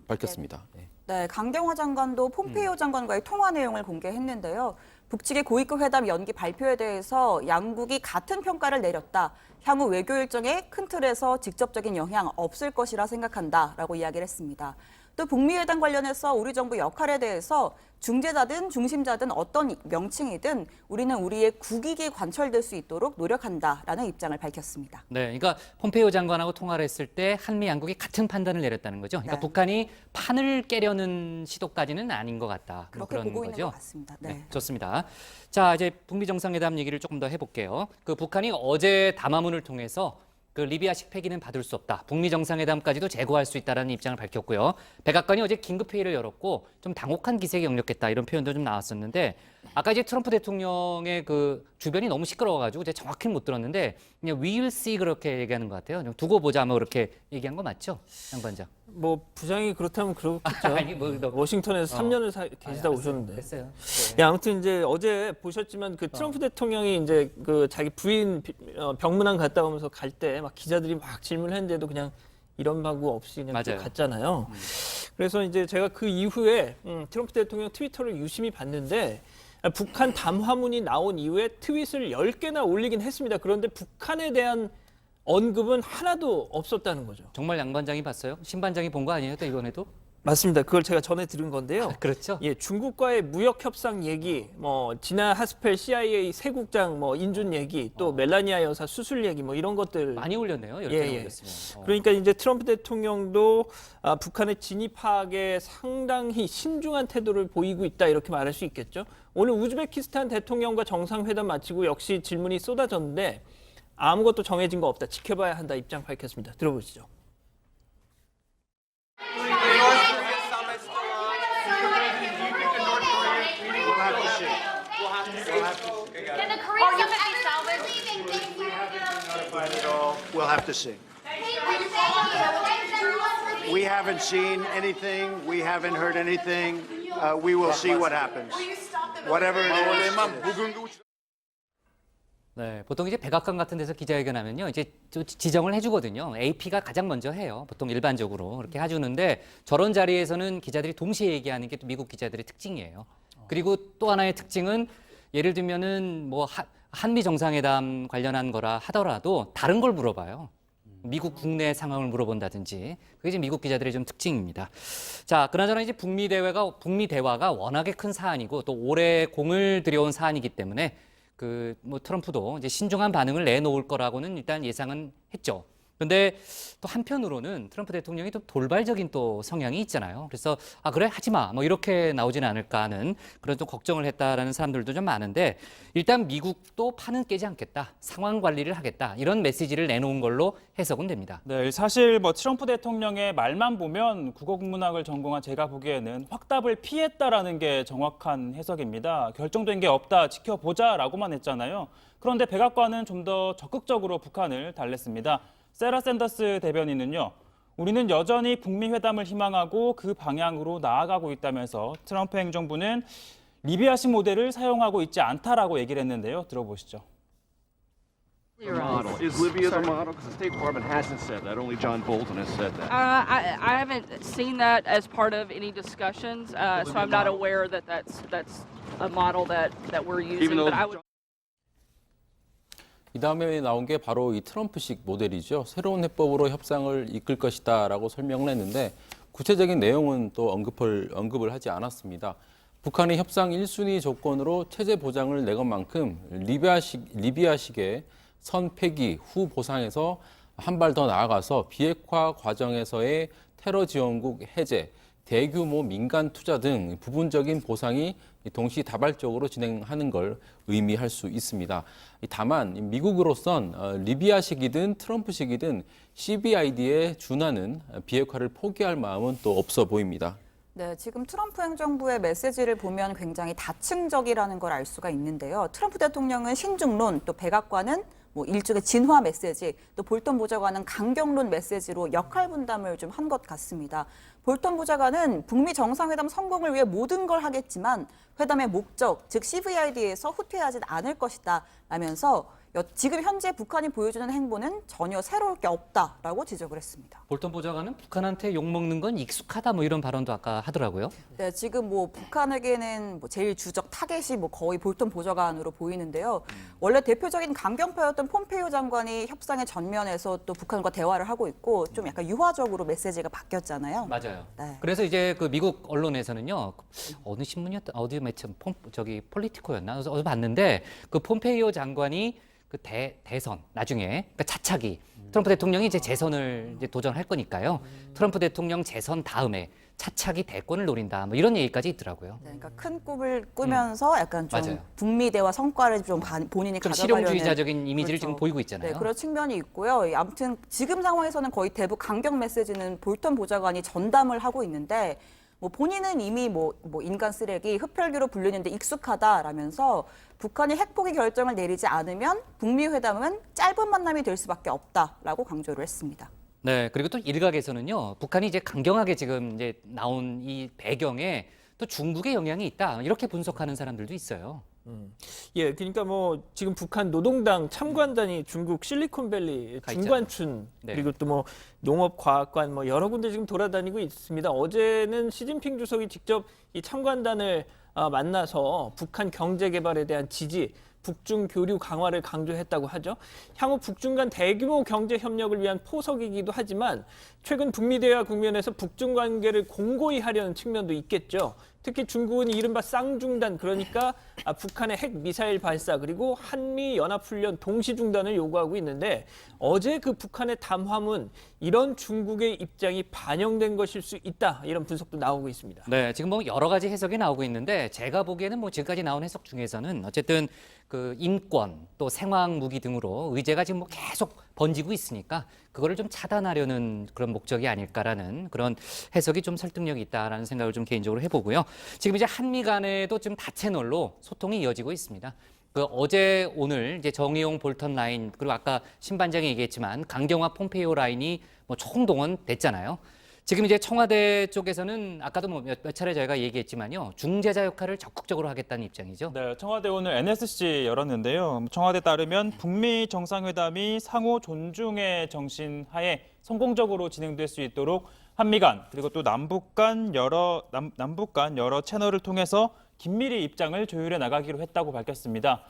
밝혔습니다. 네, 강경화 장관도 폼페이오 장관과의 통화 내용을 공개했는데요. 북측의 고위급 회담 연기 발표에 대해서 양국이 같은 평가를 내렸다. 향후 외교 일정에 큰 틀에서 직접적인 영향 없을 것이라 생각한다라고 이야기를 했습니다. 또 북미 회담 관련해서 우리 정부 역할에 대해서 중재자든 중심자든 어떤 명칭이든 우리는 우리의 국익이 관철될 수 있도록 노력한다라는 입장을 밝혔습니다. 네, 그러니까 폼페이오 장관하고 통화를 했을 때 한미 양국이 같은 판단을 내렸다는 거죠. 그러니까 네. 북한이 판을 깨려는 시도까지는 아닌 것 같다. 그렇게 그런 보고 거죠. 있는 것 같습니다. 네. 네, 좋습니다. 자, 이제 북미 정상회담 얘기를 조금 더 해볼게요. 그 북한이 어제 담화문을 통해서 그 리비아식 폐기는 받을 수 없다. 북미 정상회담까지도 재고할 수 있다라는 입장을 밝혔고요. 백악관이 어제 긴급 회의를 열었고 좀 당혹한 기색이 역력했다 이런 표현도 좀 나왔었는데 아까 이제 트럼프 대통령의 그 주변이 너무 시끄러워가지고 제가 정확히는 못 들었는데 그냥 we will see 그렇게 얘기하는 것 같아요. 좀 두고 보자 뭐 그렇게 얘기한 거 맞죠, 양반장? 뭐 부장이 그렇다면 그렇겠죠. 아니, 뭐, 워싱턴에서 3년을 계시다 오셨는데. 됐어요. 예, 아무튼 이제 어제 보셨지만 그 트럼프 대통령이 이제 그 자기 부인 병문안 갔다 오면서 갈 때 막 기자들이 막 질문했는데도 그냥 이런 방구 없이 그냥 또 맞아요. 갔잖아요. 그래서 이제 제가 그 이후에 트럼프 대통령 트위터를 유심히 봤는데 북한 담화문이 나온 이후에 트윗을 10개나 올리긴 했습니다. 그런데 북한에 대한 언급은 하나도 없었다는 거죠. 정말 양반장이 봤어요? 신반장이 본 거 아니에요, 또 이번에도? 맞습니다. 그걸 제가 전에 들은 건데요. 그렇죠. 예, 중국과의 무역 협상 얘기, 뭐 지나 하스펠 CIA 새 국장 뭐 인준 얘기, 또 멜라니아 여사 수술 얘기 뭐 이런 것들 많이 올렸네요. 10개나 예. 올렸으면. 그러니까 이제 트럼프 대통령도 북한의 진입 파악에 상당히 신중한 태도를 보이고 있다 이렇게 말할 수 있겠죠. 오늘 우즈베키스탄 대통령과 정상회담 마치고 역시 질문이 쏟아졌는데 아무것도 정해진 거 없다. 지켜봐야 한다 입장 밝혔습니다. 들어보시죠. Can the Korean summit be salvaged? We'll have to see. We haven't seen anything. We haven't heard anything. We will see what happens. Whatever it is. 네, 보통 이제 백악관 같은 데서 기자회견하면요, 이제 지정을 해주거든요. AP가 가장 먼저 해요. 보통 일반적으로 그렇게 해주는데 저런 자리에서는 기자들이 동시에 얘기하는 게 또 미국 기자들의 특징이에요. 그리고 또 하나의 특징은 예를 들면은 뭐 한미 정상회담 관련한 거라 하더라도 다른 걸 물어봐요. 미국 국내 상황을 물어본다든지 그게 이제 미국 기자들의 좀 특징입니다. 자, 그나저나 이제 북미 대화가 워낙에 큰 사안이고 또 오래 공을 들여온 사안이기 때문에 그 뭐 트럼프도 이제 신중한 반응을 내놓을 거라고는 일단 예상은 했죠. 그런데 또 한편으로는 트럼프 대통령이 또 돌발적인 또 성향이 있잖아요. 그래서 아 그래 하지 마 뭐 이렇게 나오지는 않을까 하는 그런 좀 걱정을 했다라는 사람들도 좀 많은데 일단 미국도 판은 깨지 않겠다, 상황 관리를 하겠다 이런 메시지를 내놓은 걸로 해석은 됩니다. 네, 사실 뭐 트럼프 대통령의 말만 보면 국어국문학을 전공한 제가 보기에는 확답을 피했다라는 게 정확한 해석입니다. 결정된 게 없다, 지켜보자라고만 했잖아요. 그런데 백악관은 좀 더 적극적으로 북한을 달랬습니다. 세라 샌더스 대변인은요, 우리는 여전히 북미 회담을 희망하고 그 방향으로 나아가고 있다면서 트럼프 행정부는 리비아식 모델을 사용하고 있지 않다라고 얘기를 했는데요. 들어보시죠. Model. Is Libya the model? Because the State Department hasn't said that. Only John Bolton has said that. I haven't seen that as part of any discussions, so I'm not aware that that's a model that we're using. But I would. 이 다음에 나온 게 바로 이 트럼프식 모델이죠. 새로운 해법으로 협상을 이끌 것이다라고 설명을 했는데 구체적인 내용은 또 언급을 하지 않았습니다. 북한의 협상 1순위 조건으로 체제 보장을 내건 만큼 리비아식의 선 폐기 후 보상에서 한 발 더 나아가서 비핵화 과정에서의 테러 지원국 해제, 대규모 민간 투자 등 부분적인 보상이 동시다발적으로 진행하는 걸 의미할 수 있습니다. 다만 미국으로선 리비아식이든 트럼프식이든 CBID에 준하는 비핵화를 포기할 마음은 또 없어 보입니다. 네, 지금 트럼프 행정부의 메시지를 보면 굉장히 다층적이라는 걸 알 수가 있는데요. 트럼프 대통령은 신중론, 또 백악관은 뭐 일종의 진화 메시지, 또 볼턴 보좌관은 강경론 메시지로 역할 분담을 좀 한 것 같습니다. 볼턴 보좌관은 북미 정상회담 성공을 위해 모든 걸 하겠지만 회담의 목적, 즉 CVID에서 후퇴하지 않을 것이다 라면서 지금 현재 북한이 보여주는 행보는 전혀 새로울 게 없다라고 지적을 했습니다. 볼턴 보좌관은 북한한테 욕먹는 건 익숙하다 뭐 이런 발언도 아까 하더라고요. 네, 지금 뭐 북한에게는 뭐 제일 주적 타겟이 뭐 거의 볼턴 보좌관으로 보이는데요. 원래 대표적인 강경파였던 폼페이오 장관이 협상의 전면에서 또 북한과 대화를 하고 있고 좀 약간 유화적으로 메시지가 바뀌었잖아요. 맞아요. 맞아요. 네. 그래서 이제 그 미국 언론에서는요, 어느 신문이었다, 어디 매체, 폴리티코였나? 그래서 어디서 봤는데 그 폼페이오 장관이 그 대선 나중에 그러니까 차차기 트럼프 대통령이 이제 재선을 이제 도전할 거니까요. 트럼프 대통령 재선 다음에 차차기 대권을 노린다. 뭐 이런 얘기까지 있더라고요. 네, 그러니까 큰 꿈을 꾸면서 약간 좀 맞아요. 북미 대화 성과를 좀 본인이 좀 가져가려는 실용주의자적인 이미지를 그렇죠. 지금 보이고 있잖아요. 네, 그런 측면이 있고요. 아무튼 지금 상황에서는 거의 대북 강경 메시지는 볼턴 보좌관이 전담을 하고 있는데 뭐 본인은 이미 뭐 인간 쓰레기, 흡혈귀로 불리는데 익숙하다라면서 북한이 핵포기 결정을 내리지 않으면 북미 회담은 짧은 만남이 될 수밖에 없다라고 강조를 했습니다. 네, 그리고 또 일각에서는요, 북한이 이제 강경하게 지금 이제 나온 이 배경에 또 중국의 영향이 있다 이렇게 분석하는 사람들도 있어요. 예, 그러니까 뭐 지금 북한 노동당 참관단이 중국 실리콘밸리 가 중관춘 네. 그리고 또 뭐 농업과학관 뭐 여러 군데 지금 돌아다니고 있습니다. 어제는 시진핑 주석이 직접 이 참관단을 만나서 북한 경제 개발에 대한 지지, 북중 교류 강화를 강조했다고 하죠. 향후 북중 간 대규모 경제 협력을 위한 포석이기도 하지만 최근 북미 대화 국면에서 북중 관계를 공고히 하려는 측면도 있겠죠. 특히 중국은 이른바 쌍중단, 그러니까 북한의 핵 미사일 발사 그리고 한미 연합훈련 동시 중단을 요구하고 있는데 어제 그 북한의 담화문 이런 중국의 입장이 반영된 것일 수 있다, 이런 분석도 나오고 있습니다. 네, 지금 뭐 여러 가지 해석이 나오고 있는데 제가 보기에는 뭐 지금까지 나온 해석 중에서는 어쨌든 그 인권 또 생화학 무기 등으로 의제가 지금 뭐 계속 번지고 있으니까 그거를 좀 차단하려는 그런 목적이 아닐까라는 그런 해석이 좀 설득력이 있다라는 생각을 좀 개인적으로 해보고요. 지금 이제 한미 간에도 지금 다채널로 소통이 이어지고 있습니다. 그 어제 오늘 이제 정의용 볼턴 라인 그리고 아까 신반장이 얘기했지만 강경화 폼페이오 라인이 뭐 총동원 됐잖아요. 지금 이제 청와대 쪽에서는 아까도 뭐 몇 차례 저희가 얘기했지만요. 중재자 역할을 적극적으로 하겠다는 입장이죠. 네, 청와대 오늘 NSC 열었는데요. 청와대 따르면 북미 정상회담이 상호 존중의 정신 하에 성공적으로 진행될 수 있도록 한미 간 그리고 또 남북 간 여러 채널을 통해서 긴밀히 입장을 조율해 나가기로 했다고 밝혔습니다.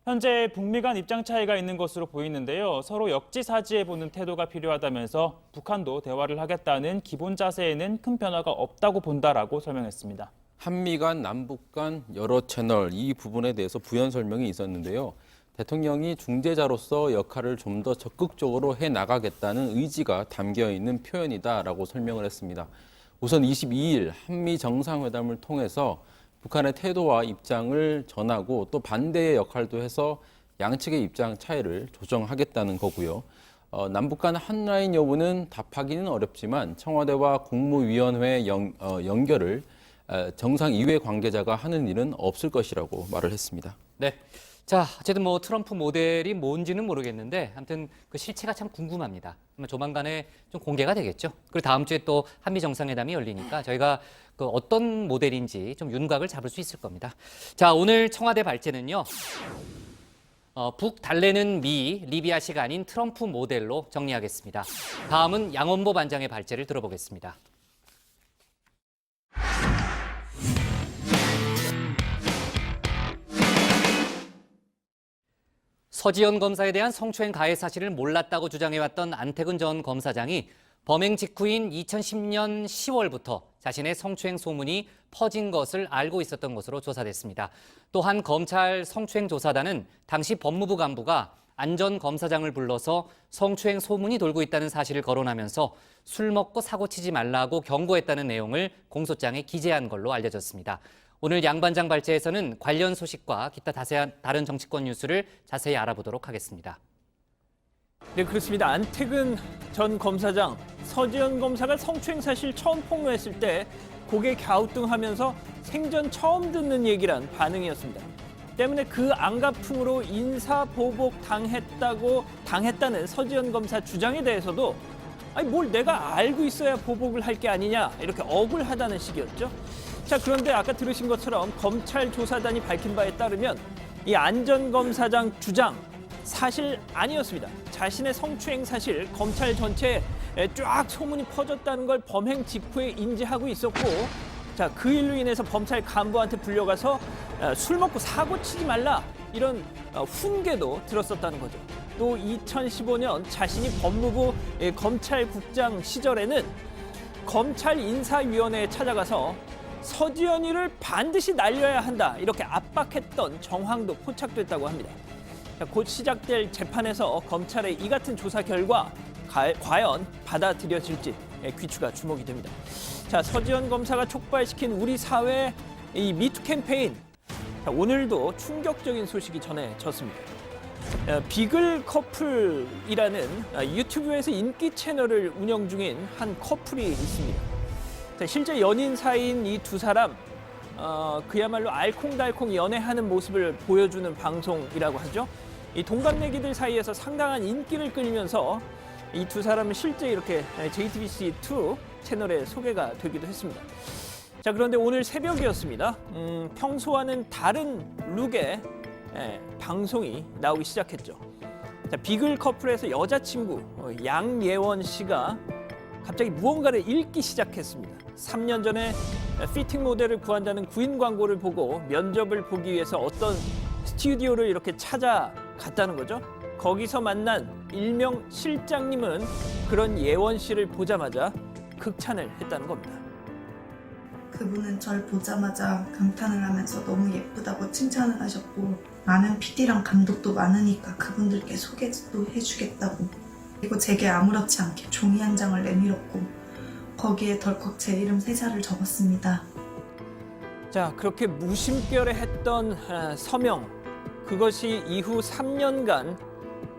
현재 북미 간 입장 차이가 있는 것으로 보이는데요. 서로 역지사지해보는 태도가 필요하다면서 북한도 대화를 하겠다는 기본 자세에는 큰 변화가 없다고 본다라고 설명했습니다. 한미 간, 남북 간 여러 채널 이 부분에 대해서 부연 설명이 있었는데요. 대통령이 중재자로서 역할을 좀 더 적극적으로 해나가겠다는 의지가 담겨 있는 표현이다라고 설명을 했습니다. 우선 22일 한미 정상회담을 통해서 북한의 태도와 입장을 전하고 또 반대의 역할도 해서 양측의 입장 차이를 조정하겠다는 거고요. 남북 간 한라인 여부는 답하기는 어렵지만 청와대와 국무위원회 연결을 정상 이외 관계자가 하는 일은 없을 것이라고 말을 했습니다. 네. 자, 어쨌든 뭐 트럼프 모델이 뭔지는 모르겠는데 아무튼 그 실체가 참 궁금합니다. 조만간에 좀 공개가 되겠죠. 그리고 다음 주에 또 한미 정상회담이 열리니까 저희가 그 어떤 모델인지 좀 윤곽을 잡을 수 있을 겁니다. 자, 오늘 청와대 발제는요. 북 달래는 미, 리비아식 아닌 트럼프 모델로 정리하겠습니다. 다음은 양원보 반장의 발제를 들어보겠습니다. 서지현 검사에 대한 성추행 가해 사실을 몰랐다고 주장해왔던 안태근 전 검사장이 범행 직후인 2010년 10월부터 자신의 성추행 소문이 퍼진 것을 알고 있었던 것으로 조사됐습니다. 또한 검찰 성추행조사단은 당시 법무부 간부가 안 전 검사장을 불러서 성추행 소문이 돌고 있다는 사실을 거론하면서 술 먹고 사고치지 말라고 경고했다는 내용을 공소장에 기재한 걸로 알려졌습니다. 오늘 양 반장 발제에서는 관련 소식과 기타 다른 정치권 뉴스를 자세히 알아보도록 하겠습니다. 네, 그렇습니다. 안태근 전 검사장, 서지현 검사가 성추행 사실 처음 폭로했을 때 고개 갸우뚱하면서 생전 처음 듣는 얘기란 반응이었습니다. 때문에 그 안가품으로 인사보복 당했다는 서지현 검사 주장에 대해서도 아니 뭘 내가 알고 있어야 보복을 할 게 아니냐 이렇게 억울하다는 식이었죠. 자, 그런데 아까 들으신 것처럼 검찰 조사단이 밝힌 바에 따르면 이 안 전 검사장 주장 사실 아니었습니다. 자신의 성추행 사실 검찰 전체에 쫙 소문이 퍼졌다는 걸 범행 직후에 인지하고 있었고, 자, 그 일로 인해서 검찰 간부한테 불려가서 술 먹고 사고 치지 말라 이런 훈계도 들었었다는 거죠. 또 2015년 자신이 법무부 검찰국장 시절에는 검찰 인사위원회에 찾아가서 서지현이를 반드시 날려야 한다 이렇게 압박했던 정황도 포착됐다고 합니다. 곧 시작될 재판에서 검찰의 이 같은 조사 결과 과연 받아들여질지 귀추가 주목이 됩니다. 자, 서지현 검사가 촉발시킨 우리 사회의 이 미투 캠페인, 자, 오늘도 충격적인 소식이 전해졌습니다. 비글 커플이라는 유튜브에서 인기 채널을 운영 중인 한 커플이 있습니다. 자, 실제 연인 사이인 이 두 사람, 그야말로 알콩달콩 연애하는 모습을 보여주는 방송이라고 하죠. 이 동갑내기들 사이에서 상당한 인기를 끌면서 이 두 사람은 실제 이렇게 JTBC2 채널에 소개가 되기도 했습니다. 자, 그런데 오늘 새벽이었습니다. 평소와는 다른 룩의 방송이 나오기 시작했죠. 자, 비글 커플에서 여자친구 양예원 씨가 갑자기 무언가를 읽기 시작했습니다. 3년 전에 피팅 모델을 구한다는 구인 광고를 보고 면접을 보기 위해서 어떤 스튜디오를 이렇게 찾아갔다는 거죠. 거기서 만난 일명 실장님은 그런 예원 씨를 보자마자 극찬을 했다는 겁니다. 그분은 절 보자마자 감탄을 하면서 너무 예쁘다고 칭찬을 하셨고, 많은 PD랑 감독도 많으니까 그분들께 소개도 해주겠다고, 그리고 제게 아무렇지 않게 종이 한 장을 내밀었고 거기에 덜컥 제 이름 3자를 적었습니다. 자, 그렇게 무심결에 했던 서명, 그것이 이후 3년간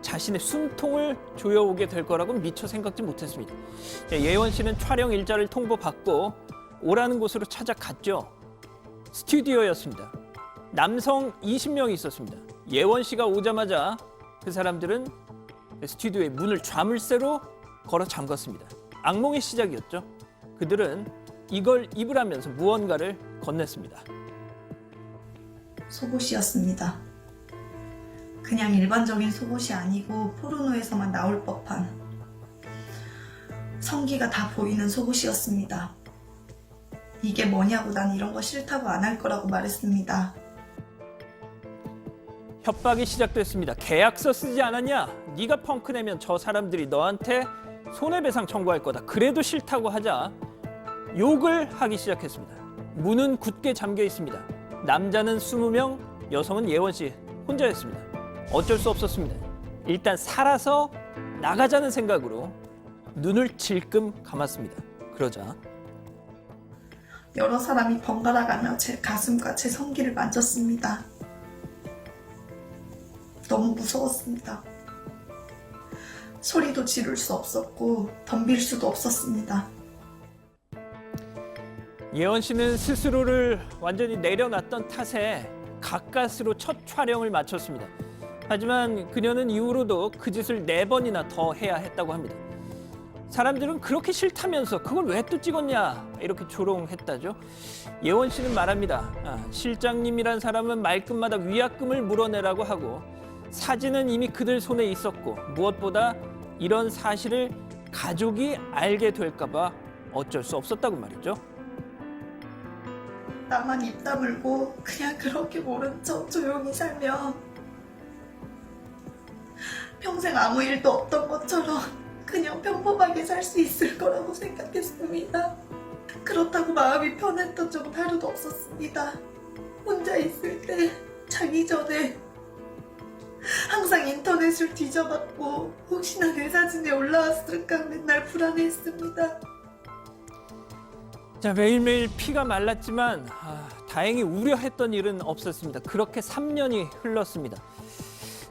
자신의 숨통을 조여오게 될 거라고는 미처 생각지 못했습니다. 예원 씨는 촬영 일자를 통보받고 오라는 곳으로 찾아갔죠. 스튜디오였습니다. 남성 20명이 있었습니다. 예원 씨가 오자마자 그 사람들은 스튜디오의 문을 자물쇠로 걸어 잠갔습니다. 악몽의 시작이었죠. 그들은 이걸 입으라면서 무언가를 건넸습니다. 속옷이었습니다. 그냥 일반적인 속옷이 아니고 포르노에서만 나올 법한 성기가 다 보이는 속옷이었습니다. 이게 뭐냐고 난 이런 거 싫다고 안 할 거라고 말했습니다. 협박이 시작됐습니다. 계약서 쓰지 않았냐? 네가 펑크 내면 저 사람들이 너한테 손해배상 청구할 거다. 그래도 싫다고 하자 욕을 하기 시작했습니다. 문은 굳게 잠겨 있습니다. 남자는 20명, 여성은 예원 씨 혼자였습니다. 어쩔 수 없었습니다. 일단 살아서 나가자는 생각으로 눈을 질끔 감았습니다. 그러자 여러 사람이 번갈아 가며 제 가슴과 제 성기를 만졌습니다. 너무 무서웠습니다. 소리도 지를 수 없었고 덤빌 수도 없었습니다. 예원 씨는 스스로를 완전히 내려놨던 탓에 가까스로 첫 촬영을 마쳤습니다. 하지만 그녀는 이후로도 그 짓을 4번이나 더 해야 했다고 합니다. 사람들은 그렇게 싫다면서 그걸 왜 또 찍었냐 이렇게 조롱했다죠. 예원 씨는 말합니다. 실장님이란 사람은 말끝마다 위약금을 물어내라고 하고 사진은 이미 그들 손에 있었고 무엇보다 이런 사실을 가족이 알게 될까 봐 어쩔 수 없었다고 말이죠. 나만 입 다물고 그냥 그렇게 모른 척 조용히 살면 평생 아무 일도 없던 것처럼 그냥 평범하게 살 수 있을 거라고 생각했습니다. 그렇다고 마음이 편했던 적은 하루도 없었습니다. 혼자 있을 때 자기 전에 항상 인터넷을 뒤져봤고 혹시나 내 사진이 올라왔을까 맨날 불안해했습니다. 자, 매일매일 피가 말랐지만 다행히 우려했던 일은 없었습니다. 그렇게 3년이 흘렀습니다.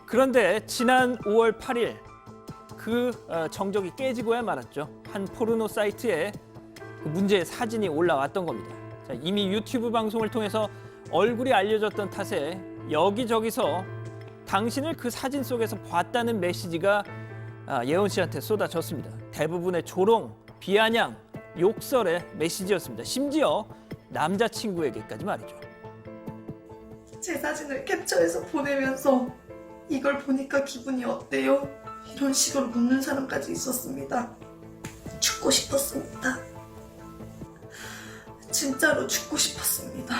그런데 지난 5월 8일 그 정적이 깨지고야 말았죠. 한 포르노 사이트에 그 문제의 사진이 올라왔던 겁니다. 자, 이미 유튜브 방송을 통해서 얼굴이 알려졌던 탓에 여기저기서 당신을 그 사진 속에서 봤다는 메시지가 예원 씨한테 쏟아졌습니다. 대부분의 조롱, 비아냥, 욕설의 메시지였습니다. 심지어 남자친구에게까지 말이죠. 제 사진을 캡처해서 보내면서 이걸 보니까 기분이 어때요? 이런 식으로 묻는 사람까지 있었습니다. 죽고 싶었습니다. 진짜로 죽고 싶었습니다.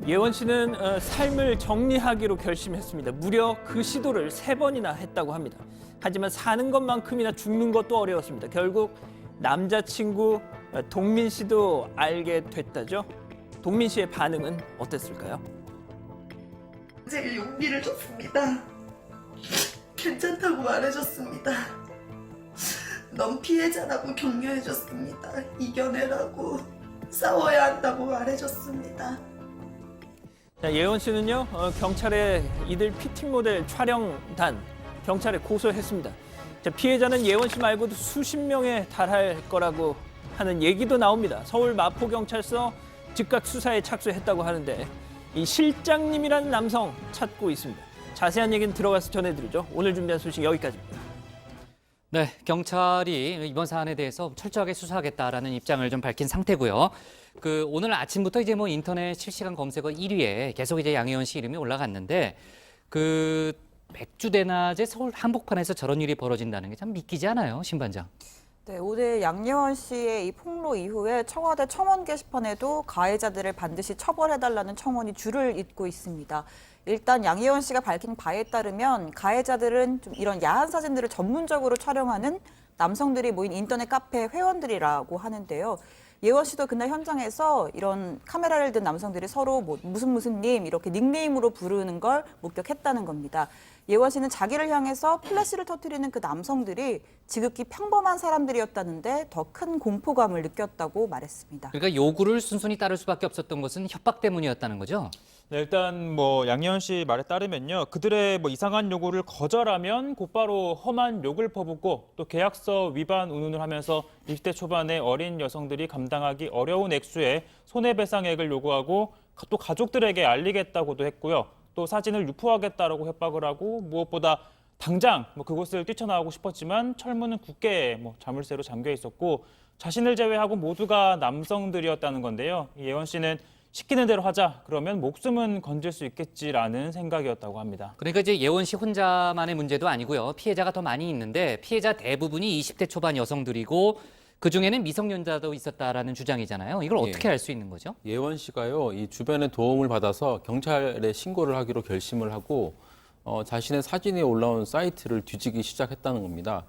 예원 씨는 삶을 정리하기로 결심했습니다. 무려 그 시도를 3번이나 했다고 합니다. 하지만 사는 것만큼이나 죽는 것도 어려웠습니다. 결국 남자친구 동민 씨도 알게 됐다죠. 동민 씨의 반응은 어땠을까요? 제일 용기를 줬습니다. 괜찮다고 말해줬습니다. 넌 피해자라고 격려해줬습니다. 이겨내라고, 싸워야 한다고 말해줬습니다. 자, 예원 씨는요, 경찰에 이들 피팅 모델 촬영단 경찰에 고소했습니다. 자, 피해자는 예원 씨 말고도 수십 명에 달할 거라고 하는 얘기도 나옵니다. 서울 마포경찰서 즉각 수사에 착수했다고 하는데 이 실장님이라는 남성 찾고 있습니다. 자세한 얘기는 들어가서 전해드리죠. 오늘 준비한 소식 여기까지입니다. 네, 경찰이 이번 사안에 대해서 철저하게 수사하겠다라는 입장을 좀 밝힌 상태고요. 오늘 아침부터 이제 인터넷 실시간 검색어 1위에 계속 이제 양혜원 씨 이름이 올라갔는데 백주대낮에 서울 한복판에서 저런 일이 벌어진다는 게 참 믿기지 않아요, 신반장. 네, 오늘 양예원 씨의 이 폭로 이후에 청와대 청원 게시판에도 가해자들을 반드시 처벌해달라는 청원이 줄을 잇고 있습니다. 일단 양예원 씨가 밝힌 바에 따르면 가해자들은 좀 이런 야한 사진들을 전문적으로 촬영하는 남성들이 모인 인터넷 카페 회원들이라고 하는데요. 예원 씨도 그날 현장에서 이런 카메라를 든 남성들이 서로 무슨 님 이렇게 닉네임으로 부르는 걸 목격했다는 겁니다. 예원 씨는 자기를 향해서 플래시를 터뜨리는 그 남성들이 지극히 평범한 사람들이었다는데 더 큰 공포감을 느꼈다고 말했습니다. 그러니까 요구를 순순히 따를 수밖에 없었던 것은 협박 때문이었다는 거죠? 네, 일단 양예원 씨 말에 따르면요. 그들의 이상한 요구를 거절하면 곧바로 험한 욕을 퍼붓고 또 계약서 위반 운운을 하면서 20대 초반의 어린 여성들이 감당하기 어려운 액수의 손해배상액을 요구하고 또 가족들에게 알리겠다고도 했고요. 또 사진을 유포하겠다라고 협박을 하고 무엇보다 당장 그곳을 뛰쳐나오고 싶었지만 철문은 굳게 자물쇠로 잠겨 있었고 자신을 제외하고 모두가 남성들이었다는 건데요. 예원 씨는 시키는 대로 하자. 그러면 목숨은 건질 수 있겠지라는 생각이었다고 합니다. 그러니까 이제 예원 씨 혼자만의 문제도 아니고요. 피해자가 더 많이 있는데 피해자 대부분이 20대 초반 여성들이고 그중에는 미성년자도 있었다라는 주장이잖아요. 이걸 어떻게 알 수 있는 거죠? 예원 씨가요, 이 주변의 도움을 받아서 경찰에 신고를 하기로 결심을 하고 자신의 사진이 올라온 사이트를 뒤지기 시작했다는 겁니다.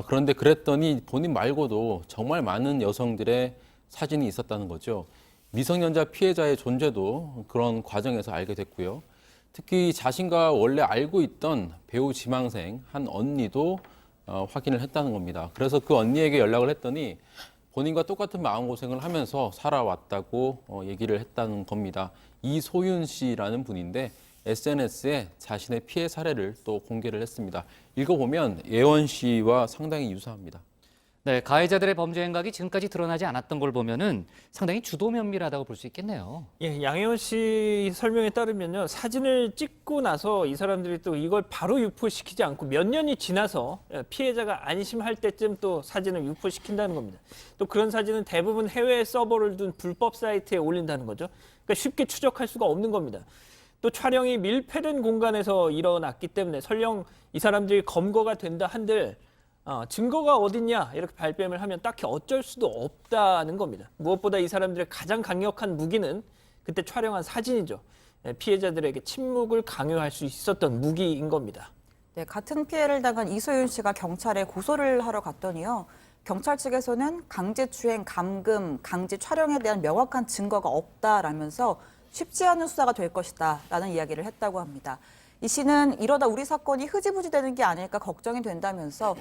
그런데 그랬더니 본인 말고도 정말 많은 여성들의 사진이 있었다는 거죠. 미성년자 피해자의 존재도 그런 과정에서 알게 됐고요. 특히 자신과 원래 알고 있던 배우 지망생 한 언니도 확인을 했다는 겁니다. 그래서 그 언니에게 연락을 했더니 본인과 똑같은 마음고생을 하면서 살아왔다고 얘기를 했다는 겁니다. 이소윤 씨라는 분인데 SNS에 자신의 피해 사례를 또 공개를 했습니다. 읽어보면 예원 씨와 상당히 유사합니다. 네, 가해자들의 범죄 행각이 지금까지 드러나지 않았던 걸 보면은 상당히 주도 면밀하다고 볼 수 있겠네요. 예, 양혜원 씨 설명에 따르면요. 사진을 찍고 나서 이 사람들이 또 이걸 바로 유포시키지 않고 몇 년이 지나서 피해자가 안심할 때쯤 또 사진을 유포시킨다는 겁니다. 또 그런 사진은 대부분 해외 서버를 둔 불법 사이트에 올린다는 거죠. 그러니까 쉽게 추적할 수가 없는 겁니다. 또 촬영이 밀폐된 공간에서 일어났기 때문에 설령 이 사람들이 검거가 된다 한들 증거가 어딨냐 이렇게 발뺌을 하면 딱히 어쩔 수도 없다는 겁니다. 무엇보다 이 사람들의 가장 강력한 무기는 그때 촬영한 사진이죠. 피해자들에게 침묵을 강요할 수 있었던 무기인 겁니다. 네, 같은 피해를 당한 이소윤 씨가 경찰에 고소를 하러 갔더니요. 경찰 측에서는 강제추행, 감금, 강제 촬영에 대한 명확한 증거가 없다라면서 쉽지 않은 수사가 될 것이다 라는 이야기를 했다고 합니다. 이 씨는 이러다 우리 사건이 흐지부지 되는 게 아닐까 걱정이 된다면서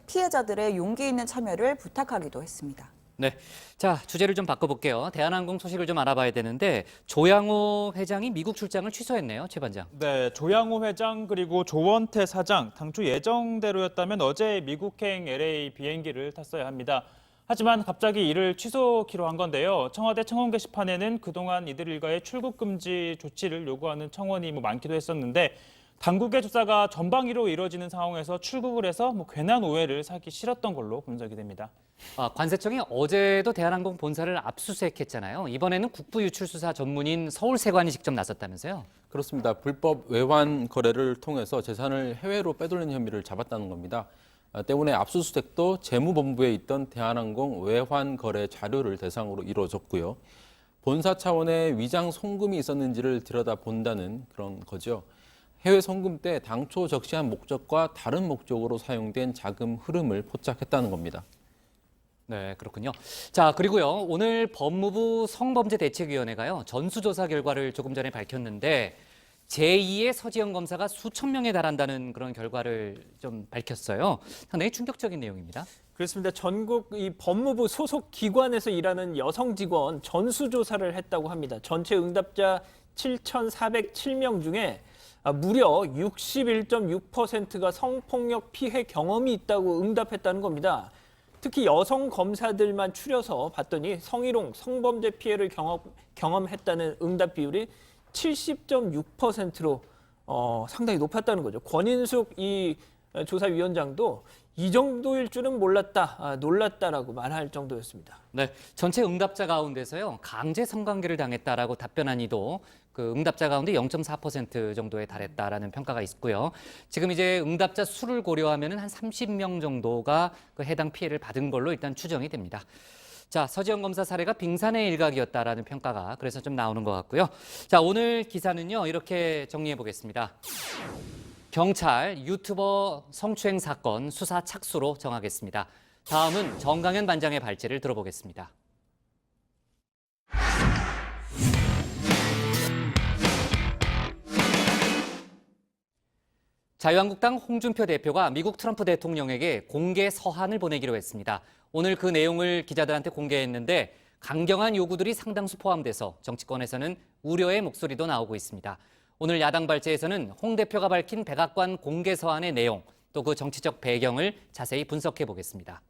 피해자들의 용기 있는 참여를 부탁하기도 했습니다. 네, 자 주제를 좀 바꿔볼게요. 대한항공 소식을 좀 알아봐야 되는데 조양호 회장이 미국 출장을 취소했네요, 최 반장. 네, 조양호 회장 그리고 조원태 사장 당초 예정대로였다면 어제 미국행 LA 비행기를 탔어야 합니다. 하지만 갑자기 이를 취소키로 한 건데요. 청와대 청원 게시판에는 그동안 이들 일가의 출국 금지 조치를 요구하는 청원이 많기도 했었는데 당국의 조사가 전방위로 이루어지는 상황에서 출국을 해서 괜한 오해를 사기 싫었던 걸로 분석이 됩니다. 관세청이 어제도 대한항공 본사를 압수수색했잖아요. 이번에는 국부유출수사 전문인 서울세관이 직접 나섰다면서요? 그렇습니다. 불법 외환 거래를 통해서 재산을 해외로 빼돌리는 혐의를 잡았다는 겁니다. 때문에 압수수색도 재무본부에 있던 대한항공 외환 거래 자료를 대상으로 이루어졌고요. 본사 차원의 위장 송금이 있었는지를 들여다본다는 그런 거죠. 해외 송금 때 당초 적시한 목적과 다른 목적으로 사용된 자금 흐름을 포착했다는 겁니다. 네, 그렇군요. 자, 그리고요. 오늘 법무부 성범죄대책위원회가요. 전수조사 결과를 조금 전에 밝혔는데 제2의 서지영 검사가 수천 명에 달한다는 그런 결과를 좀 밝혔어요. 상당히 충격적인 내용입니다. 그렇습니다. 전국 이 법무부 소속 기관에서 일하는 여성 직원 전수조사를 했다고 합니다. 전체 응답자 7,407명 중에 무려 61.6%가 성폭력 피해 경험이 있다고 응답했다는 겁니다. 특히 여성 검사들만 추려서 봤더니 성희롱, 성범죄 피해를 경험했다는 응답 비율이 70.6%로 상당히 높았다는 거죠. 권인숙 이 조사위원장도 이 정도일 줄은 몰랐다, 놀랐다라고 말할 정도였습니다. 네, 전체 응답자 가운데서요. 강제 성관계를 당했다라고 답변한 이도 그 응답자 가운데 0.4% 정도에 달했다라는 평가가 있고요. 지금 이제 응답자 수를 고려하면 한 30명 정도가 그 해당 피해를 받은 걸로 일단 추정이 됩니다. 자, 서지영 검사 사례가 빙산의 일각이었다라는 평가가 그래서 좀 나오는 것 같고요. 자, 오늘 기사는요. 이렇게 정리해 보겠습니다. 경찰 유튜버 성추행 사건 수사 착수로 정하겠습니다. 다음은 정강현 반장의 발제를 들어보겠습니다. 자유한국당 홍준표 대표가 미국 트럼프 대통령에게 공개 서한을 보내기로 했습니다. 오늘 그 내용을 기자들한테 공개했는데 강경한 요구들이 상당수 포함돼서 정치권에서는 우려의 목소리도 나오고 있습니다. 오늘 야당 발제에서는 홍 대표가 밝힌 백악관 공개 서한의 내용, 또 그 정치적 배경을 자세히 분석해 보겠습니다.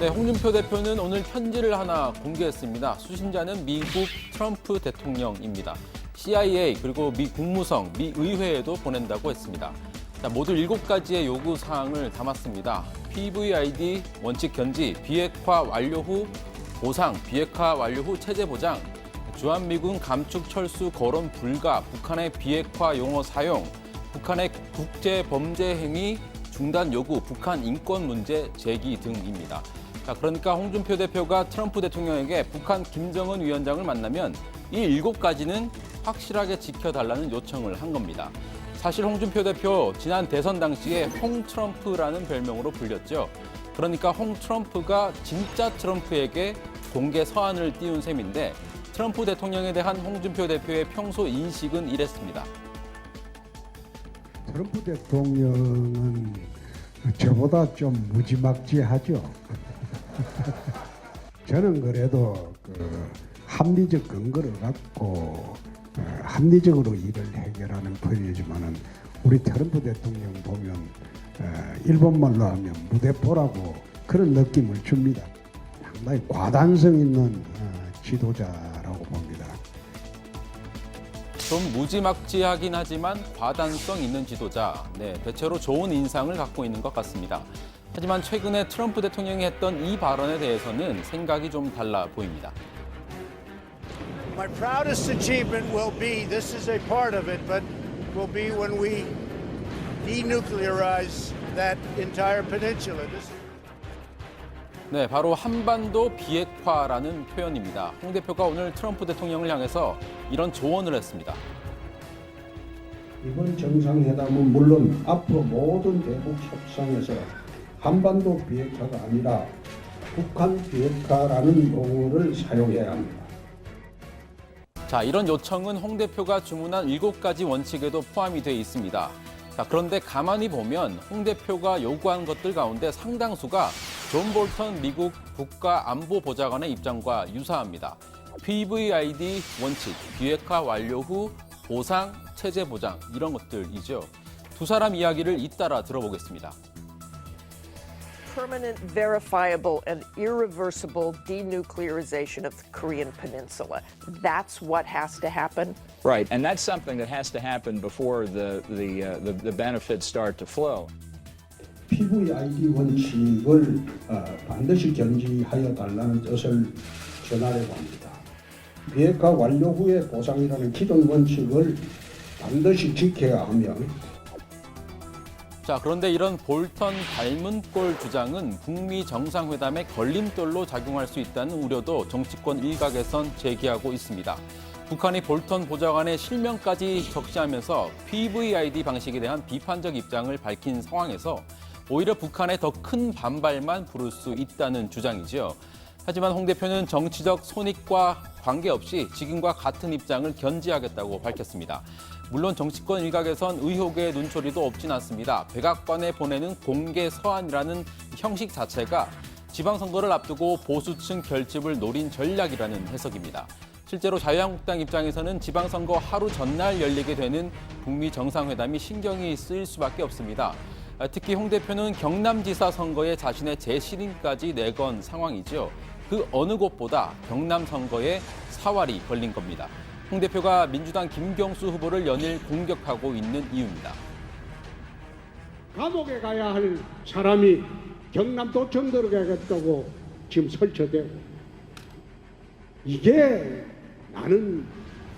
네, 홍준표 대표는 오늘 편지를 하나 공개했습니다. 수신자는 미국 트럼프 대통령입니다. CIA 그리고 미 국무성, 미 의회에도 보낸다고 했습니다. 자, 모두 7가지의 요구 사항을 담았습니다. PVID 원칙 견지, 비핵화 완료 후 보상, 비핵화 완료 후 체제 보장, 주한미군 감축 철수 거론 불가, 북한의 비핵화 용어 사용, 북한의 국제 범죄 행위 중단 요구, 북한 인권 문제 제기 등입니다. 자, 그러니까 홍준표 대표가 트럼프 대통령에게 북한 김정은 위원장을 만나면 이 7가지는 확실하게 지켜달라는 요청을 한 겁니다. 사실 홍준표 대표 지난 대선 당시에 홍 트럼프라는 별명으로 불렸죠. 그러니까 홍 트럼프가 진짜 트럼프에게 공개 서한을 띄운 셈인데 트럼프 대통령에 대한 홍준표 대표의 평소 인식은 이랬습니다. 트럼프 대통령은 저보다 좀 무지막지하죠. 저는 그래도 그 합리적 근거를 갖고 합리적으로 일을 해결하는 편이지만은 우리 트럼프 대통령 보면 일본말로 하면 무대포라고 그런 느낌을 줍니다. 상당히 과단성 있는 지도자라고 봅니다. 좀 무지막지하긴 하지만 과단성 있는 지도자, 네, 대체로 좋은 인상을 갖고 있는 것 같습니다. 하지만 최근에 트럼프 대통령이 했던 이 발언에 대해서는 생각이 좀 달라 보입니다. My proudest achievement will be, this is a part of it, but will be when we denuclearize that entire peninsula. 네, 바로 한반도 비핵화라는 표현입니다. 홍 대표가 오늘 트럼프 대통령을 향해서 이런 조언을 했습니다. 이번 정상회담은 물론 앞으로 모든 대북 협상에서 한반도 비핵화가 아니라 북한 비핵화라는 용어를 사용해야 합니다. 자, 이런 요청은 홍 대표가 주문한 7가지 원칙에도 포함이 돼 있습니다. 자, 그런데 가만히 보면 홍 대표가 요구한 것들 가운데 상당수가 존 볼턴 미국 국가안보보좌관의 입장과 유사합니다. PVID 원칙, 비핵화 완료 후 보상, 체제 보장 이런 것들이죠. 두 사람 이야기를 잇따라 들어보겠습니다. Permanent, verifiable, and irreversible denuclearization of the Korean Peninsula. That's what has to happen. Right, and that's something that has to happen before the benefits start to flow. PVID 원칙을 반드시 견지하여 달라는 뜻을 전하려고 합니다. 비핵화 완료 후의 보상이라는 기존 원칙을 반드시 지켜야 하며 자, 그런데 이런 볼턴 닮은 꼴 주장은 북미 정상회담의 걸림돌로 작용할 수 있다는 우려도 정치권 일각에선 제기하고 있습니다. 북한이 볼턴 보좌관의 실명까지 적시하면서 PVID 방식에 대한 비판적 입장을 밝힌 상황에서 오히려 북한의 더 큰 반발만 부를 수 있다는 주장이죠. 하지만 홍 대표는 정치적 손익과 관계없이 지금과 같은 입장을 견지하겠다고 밝혔습니다. 물론 정치권 일각에선 의혹의 눈초리도 없진 않습니다. 백악관에 보내는 공개 서한이라는 형식 자체가 지방선거를 앞두고 보수층 결집을 노린 전략이라는 해석입니다. 실제로 자유한국당 입장에서는 지방선거 하루 전날 열리게 되는 북미 정상회담이 신경이 쓰일 수밖에 없습니다. 특히 홍 대표는 경남지사 선거에 자신의 재신임까지 내건 상황이죠. 그 어느 곳보다 경남 선거에 사활이 걸린 겁니다. 홍 대표가 민주당 김경수 후보를 연일 공격하고 있는 이유입니다. 감옥에 가야 할 사람이 경남도청 들어가겠다고 지금 설쳐대고, 이게 나는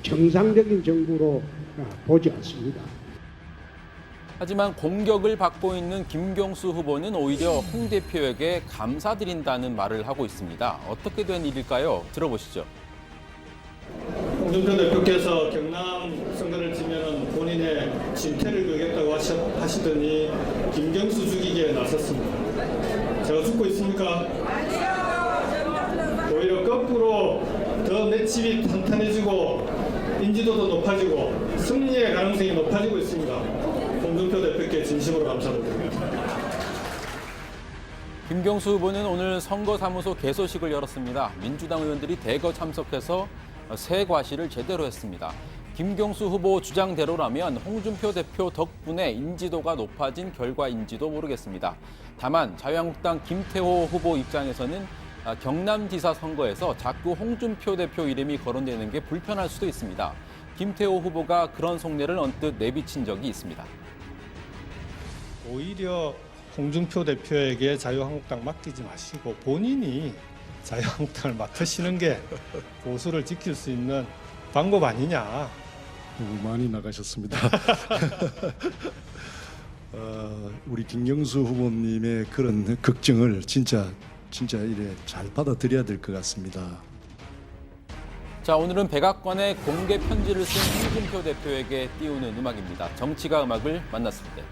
정상적인 정부로 보지 않습니다. 하지만 공격을 받고 있는 김경수 후보는 오히려 홍 대표에게 감사드린다는 말을 하고 있습니다. 어떻게 된 일일까요? 들어보시죠. 홍준표 대표께서 경남 선거를 지면 본인의 진퇴를 걸겠다고 하시더니 김경수 죽이기에 나섰습니다. 제가 죽고 있습니까? 오히려 거꾸로 더 맷집이 탄탄해지고 인지도도 높아지고 승리의 가능성이 높아지고 있습니다. 홍준표 대표께 진심으로 감사드립니다. 김경수 후보는 오늘 선거사무소 개소식을 열었습니다. 민주당 의원들이 대거 참석해서 새 과시를 제대로 했습니다. 김경수 후보 주장대로라면 홍준표 대표 덕분에 인지도가 높아진 결과인지도 모르겠습니다. 다만 자유한국당 김태호 후보 입장에서는 경남지사 선거에서 자꾸 홍준표 대표 이름이 거론되는 게 불편할 수도 있습니다. 김태호 후보가 그런 속내를 언뜻 내비친 적이 있습니다. 오히려 홍준표 대표에게 자유한국당 맡기지 마시고 본인이 자유한국당을 맡으시는 게 보수를 지킬 수 있는 방법 아니냐. 너무 많이 나가셨습니다. 우리 김경수 후보님의 그런 걱정을 진짜 이래 잘 받아들여야 될 것 같습니다. 자, 오늘은 백악관에 공개 편지를 쓴 홍준표 대표에게 띄우는 음악입니다. 정치가 음악을 만났을 때.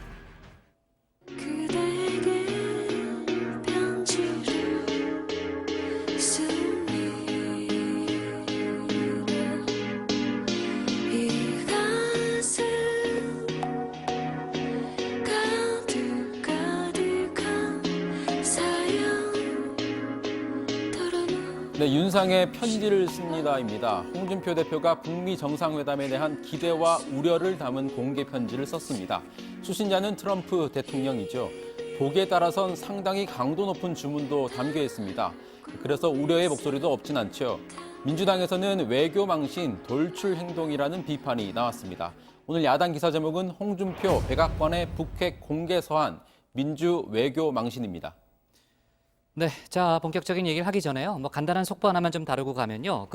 네, 윤상의 편지를 씁니다입니다. 홍준표 대표가 북미 정상회담에 대한 기대와 우려를 담은 공개 편지를 썼습니다. 수신자는 트럼프 대통령이죠. 독에 따라선 상당히 강도 높은 주문도 담겨 있습니다. 그래서 우려의 목소리도 없진 않죠. 민주당에서는 외교 망신, 돌출 행동이라는 비판이 나왔습니다. 오늘 야당 기사 제목은 홍준표 백악관의 북핵 공개 서한, 민주 외교 망신입니다. 네, 자 본격적인 얘기를 하기 전에요. 간단한 속보 하나만 좀 다루고 가면요.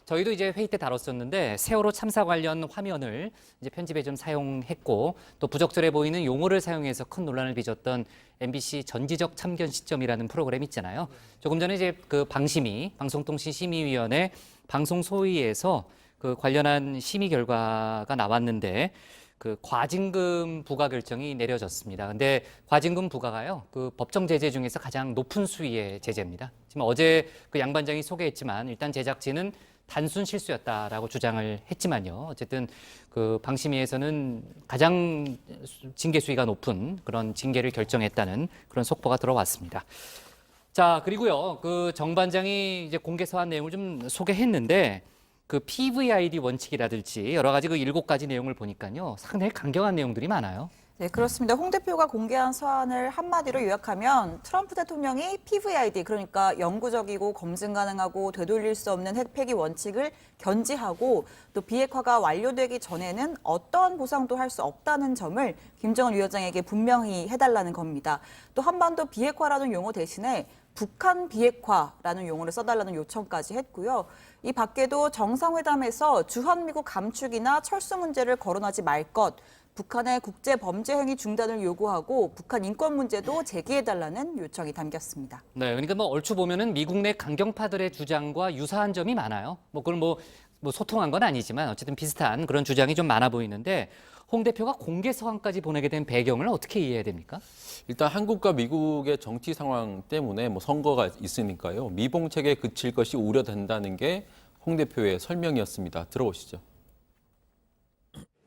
저희도 이제 회의 때 다뤘었는데 세월호 참사 관련 화면을 이제 편집에 좀 사용했고 또 부적절해 보이는 용어를 사용해서 큰 논란을 빚었던 MBC 전지적 참견 시점이라는 프로그램 있잖아요. 조금 전에 이제 방심위 방송통신심의위원회 방송소위에서 관련한 심의 결과가 나왔는데. 과징금 부과 결정이 내려졌습니다. 근데 과징금 부과가요, 법정 제재 중에서 가장 높은 수위의 제재입니다. 지금 어제 양반장이 소개했지만 일단 제작진은 단순 실수였다라고 주장을 했지만요. 어쨌든 방심위에서는 가장 징계 수위가 높은 그런 징계를 결정했다는 그런 속보가 들어왔습니다. 자, 그리고요, 정반장이 이제 공개 서한 내용을 좀 소개했는데. PVID 원칙이라든지 여러 가지 7가지 내용을 보니까요. 상당히 강경한 내용들이 많아요. 네, 그렇습니다. 홍 대표가 공개한 서한을 한마디로 요약하면 트럼프 대통령이 PVID, 그러니까 영구적이고 검증 가능하고 되돌릴 수 없는 핵폐기 원칙을 견지하고 또 비핵화가 완료되기 전에는 어떠한 보상도 할 수 없다는 점을 김정은 위원장에게 분명히 해달라는 겁니다. 또 한반도 비핵화라는 용어 대신에 북한 비핵화라는 용어를 써달라는 요청까지 했고요. 이 밖에도 정상회담에서 주한미국 감축이나 철수 문제를 거론하지 말 것, 북한의 국제범죄 행위 중단을 요구하고 북한 인권 문제도 제기해달라는 요청이 담겼습니다. 네, 그러니까 얼추 보면은 미국 내 강경파들의 주장과 유사한 점이 많아요. 그걸 뭐 소통한 건 아니지만 어쨌든 비슷한 그런 주장이 좀 많아 보이는데 홍 대표가 공개 서한까지 보내게 된 배경을 어떻게 이해해야 됩니까? 일단 한국과 미국의 정치 상황 때문에 뭐 선거가 있으니까요. 미봉책에 그칠 것이 우려된다는 게 홍 대표의 설명이었습니다. 들어보시죠.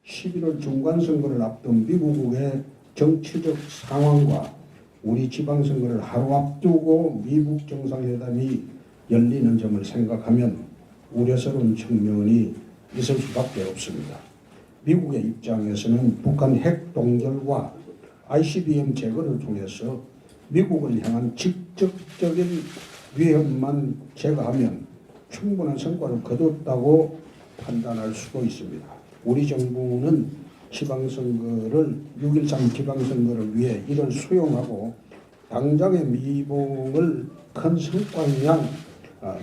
11월 중간선거를 앞둔 미국의 정치적 상황과 우리 지방선거를 하루 앞두고 미국 정상회담이 열리는 점을 생각하면 우려스러운 측면이 있을 수밖에 없습니다. 미국의 입장에서는 북한 핵 동결과 ICBM 제거를 통해서 미국을 향한 직접적인 위협만 제거하면 충분한 성과를 거뒀다고 판단할 수도 있습니다. 우리 정부는 지방선거를 6.13 지방선거를 위해 이를 수용하고 당장의 미봉을 큰 성과를 향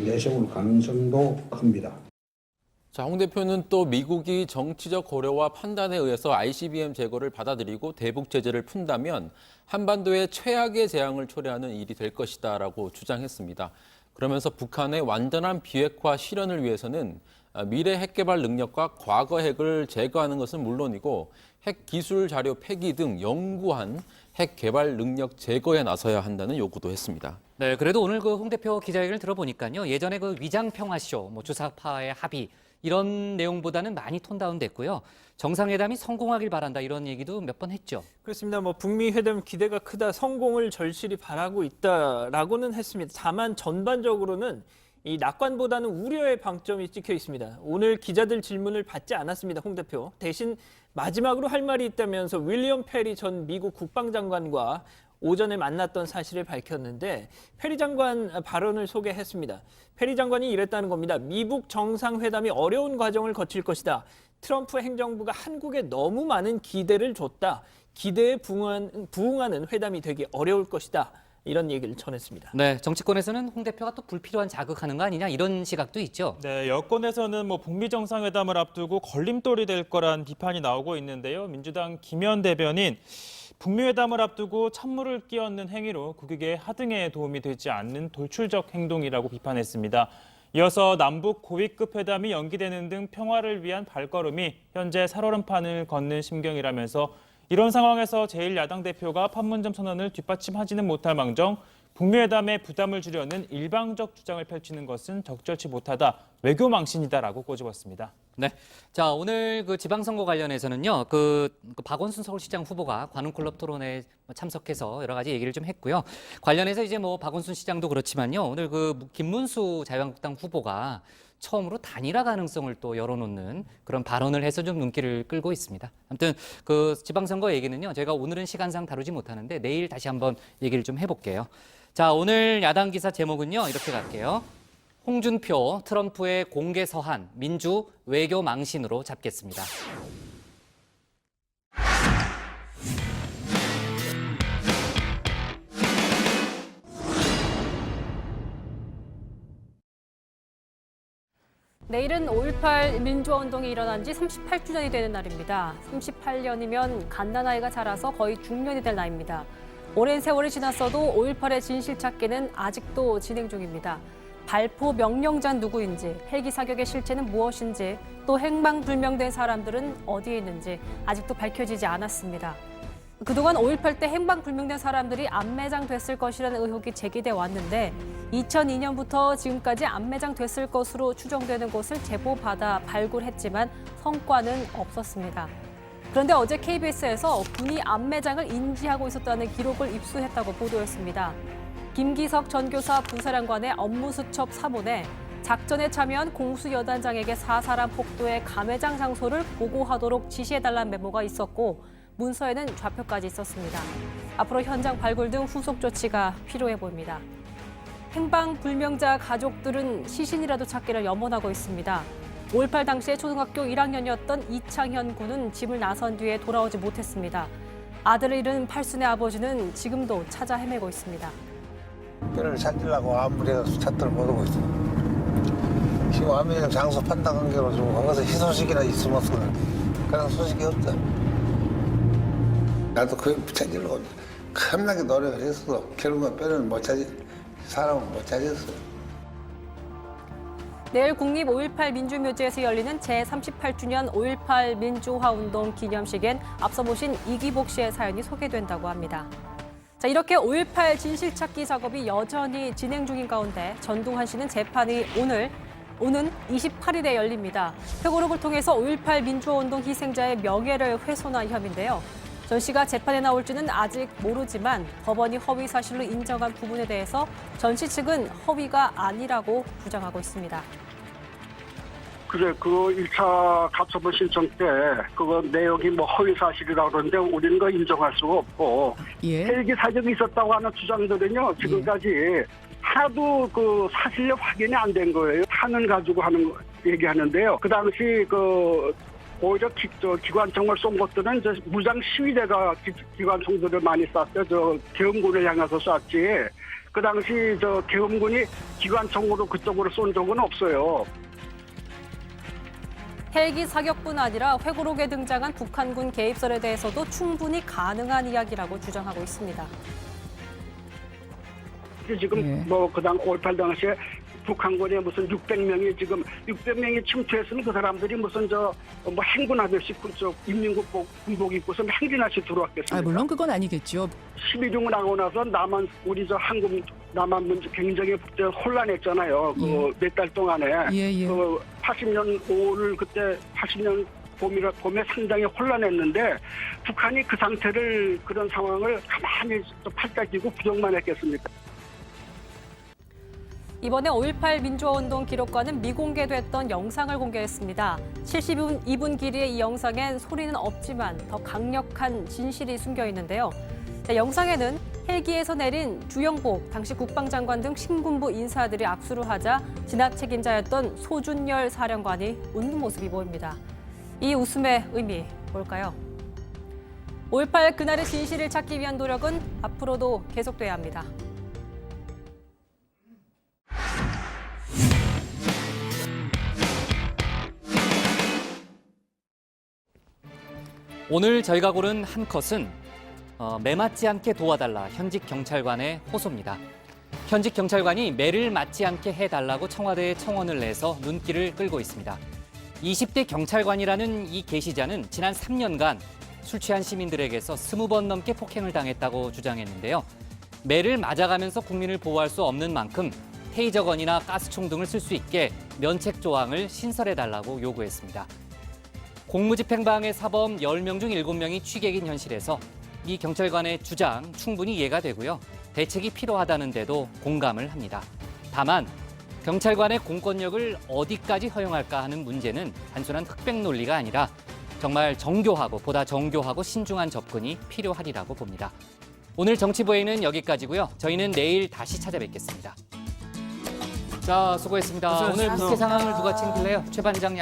내세울 가능성도 큽니다. 자, 홍 대표는 또 미국이 정치적 고려와 판단에 의해서 ICBM 제거를 받아들이고 대북 제재를 푼다면 한반도에 최악의 재앙을 초래하는 일이 될 것이다라고 주장했습니다. 그러면서 북한의 완전한 비핵화 실현을 위해서는 미래 핵 개발 능력과 과거 핵을 제거하는 것은 물론이고 핵 기술 자료 폐기 등 영구한 핵 개발 능력 제거에 나서야 한다는 요구도 했습니다. 네, 그래도 오늘 그 홍 대표 기자회견을 들어보니까요. 예전에 그 위장 평화쇼, 뭐 주사파의 합의 이런 내용보다는 많이 톤 다운됐고요. 정상회담이 성공하길 바란다 이런 얘기도 몇 번 했죠. 그렇습니다. 뭐 북미 회담 기대가 크다, 성공을 절실히 바라고 있다라고는 했습니다. 다만 전반적으로는 이 낙관보다는 우려의 방점이 찍혀 있습니다. 오늘 기자들 질문을 받지 않았습니다. 홍 대표. 대신 마지막으로 할 말이 있다면서 윌리엄 페리 전 미국 국방장관과 오전에 만났던 사실을 밝혔는데 페리 장관 발언을 소개했습니다. 페리 장관이 이랬다는 겁니다. 미국 정상회담이 어려운 과정을 거칠 것이다. 트럼프 행정부가 한국에 너무 많은 기대를 줬다. 기대에 부응하는 회담이 되기 어려울 것이다. 이런 얘기를 전했습니다. 네, 정치권에서는 홍 대표가 또 불필요한 자극하는 거 아니냐 이런 시각도 있죠. 네, 여권에서는 뭐 북미 정상회담을 앞두고 걸림돌이 될 거란 비판이 나오고 있는데요. 민주당 김현 대변인 북미 회담을 앞두고 찬물을 끼얹는 행위로 국익의 하등에 도움이 되지 않는 돌출적 행동이라고 비판했습니다. 이어서 남북 고위급 회담이 연기되는 등 평화를 위한 발걸음이 현재 살얼음판을 걷는 심경이라면서 이런 상황에서 제1야당 대표가 판문점 선언을 뒷받침하지는 못할 망정 북미 회담에 부담을 주려는 일방적 주장을 펼치는 것은 적절치 못하다. 외교 망신이다라고 꼬집었습니다. 네, 자 오늘 그 지방선거 관련해서는요, 그 박원순 서울시장 후보가 관훈클럽 토론에 참석해서 여러 가지 얘기를 좀 했고요. 관련해서 이제 뭐 박원순 시장도 그렇지만요, 오늘 그 김문수 자유한국당 후보가 처음으로 단일화 가능성을 또 열어놓는 그런 발언을 해서 좀 눈길을 끌고 있습니다. 아무튼 그 지방선거 얘기는요, 제가 오늘은 시간상 다루지 못하는데 내일 다시 한번 얘기를 좀 해볼게요. 자, 오늘 야당 기사 제목은요, 이렇게 갈게요. 홍준표, 트럼프의 공개 서한, 민주 외교 망신으로 잡겠습니다. 내일은 5.18 민주화운동이 일어난 지 38주년이 되는 날입니다. 38년이면 갓난아이가 자라서 거의 중년이 될 나이입니다. 오랜 세월이 지났어도 5.18의 진실 찾기는 아직도 진행 중입니다. 발포 명령자는 누구인지, 헬기 사격의 실체는 무엇인지, 또 행방불명된 사람들은 어디에 있는지 아직도 밝혀지지 않았습니다. 그동안 5.18 때 행방불명된 사람들이 안매장됐을 것이라는 의혹이 제기돼 왔는데 2002년부터 지금까지 안매장됐을 것으로 추정되는 곳을 제보받아 발굴했지만 성과는 없었습니다. 그런데 어제 KBS에서 군이 안매장을 인지하고 있었다는 기록을 입수했다고 보도했습니다. 김기석 전교사 부사령관의 업무수첩 사본에 작전에 참여한 공수여단장에게 4사람 폭도의 감회장 장소를 보고하도록 지시해달라는 메모가 있었고 문서에는 좌표까지 있었습니다. 앞으로 현장 발굴 등 후속 조치가 필요해 보입니다. 행방불명자 가족들은 시신이라도 찾기를 염원하고 있습니다. 5.18 당시에 초등학교 1학년이었던 이창현 군은 집을 나선 뒤에 돌아오지 못했습니다. 아들을 잃은 팔순의 아버지는 지금도 찾아 헤매고 있습니다. 뼈를 찾으려고 아무리 찾도록 못하고 있어. 지금 안매장 장소 판단 관계로 좀 거기서 희소식이나 있으면 그런 소식이 없다. 나도 그걸 찾으려고 겁나게 노력을 했어. 결국은 뼈는 못 찾지, 사람은 못 찾았어. 내일 국립 5.18 민주묘지에서 열리는 제38주년 5.18 민주화운동 기념식엔 앞서 보신 이기복 씨의 사연이 소개된다고 합니다. 자, 이렇게 5.18 진실찾기 작업이 여전히 진행 중인 가운데 전동환 씨는 재판이 오는 28일에 열립니다. 회고록을 통해서 5.18 민주화운동 희생자의 명예를 훼손한 혐의인데요. 전 씨가 재판에 나올지는 아직 모르지만 법원이 허위 사실로 인정한 부분에 대해서 전 씨 측은 허위가 아니라고 주장하고 있습니다. 그래, 그 1차 가처분 신청 때 그거 내용이 뭐 허위 사실이라고 그러는데 우리는 그 인정할 수가 없고 헬기 사격이 있었다고 하는 주장들은요 지금까지 하나도 그 사실력 확인이 안 된 거예요. 탄을 가지고 하는 얘기하는데요. 그 당시 그 오히려 기관총을 쏜 것들은 무장 시위대가 기관총들을 많이 쐈어요. 저 계엄군을 향해서 쐈지. 그 당시 저 계엄군이 기관총으로 그쪽으로 쏜 적은 없어요. 헬기 사격뿐 아니라 회고록에 등장한 북한군 개입설에 대해서도 충분히 가능한 이야기라고 주장하고 있습니다. 지금 뭐 그당 5.18 당시에 북한군에 무슨 600명이 지금 600명이 침투했으면 그 사람들이 무슨 뭐 행군하듯이 그쪽 인민국 군복 입고서 행진하시 들어왔겠습니까? 물론 그건 아니겠죠. 12.6 나고 나서 우리 한국 남한 문제 굉장히 혼란했잖아요. 그 몇 달 동안에. 그 80년 5월 그때 80년 봄에 상당히 혼란했는데 북한이 그 상태를 그런 상황을 가만히 팔딱 끼고 부정만 했겠습니까? 이번에 5.18 민주화운동 기록과는 미공개됐던 영상을 공개했습니다. 72분 길이의 이 영상엔 소리는 없지만 더 강력한 진실이 숨겨 있는데요. 영상에는 헬기에서 내린 주영복 당시 국방장관 등 신군부 인사들이 압수를 하자 진압 책임자였던 소준열 사령관이 웃는 모습이 보입니다. 이 웃음의 의미 뭘까요? 5.18 그날의 진실을 찾기 위한 노력은 앞으로도 계속돼야 합니다. 오늘 저희가 고른 한 컷은 매맞지 않게 도와달라 현직 경찰관의 호소입니다. 현직 경찰관이 매를 맞지 않게 해달라고 청와대에 청원을 내서 눈길을 끌고 있습니다. 20대 경찰관이라는 이 게시자는 지난 3년간 술 취한 시민들에게서 20번 넘게 폭행을 당했다고 주장했는데요. 매를 맞아가면서 국민을 보호할 수 없는 만큼 테이저건이나 가스총 등을 쓸 수 있게 면책 조항을 신설해달라고 요구했습니다. 공무집행방해 사범 10명 중 7명이 취객인 현실에서 이 경찰관의 주장 충분히 이해가 되고요. 대책이 필요하다는 데도 공감을 합니다. 다만 경찰관의 공권력을 어디까지 허용할까 하는 문제는 단순한 흑백 논리가 아니라 정말 보다 정교하고 신중한 접근이 필요하리라고 봅니다. 오늘 정치부회의는 여기까지고요. 저희는 내일 다시 찾아뵙겠습니다. 자, 수고했습니다. 오늘 국회 상황을 누가 챙길래요? 최 반장이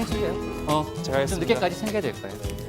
챙겨요. 제가 좀 늦게까지 챙겨야 될 거예요.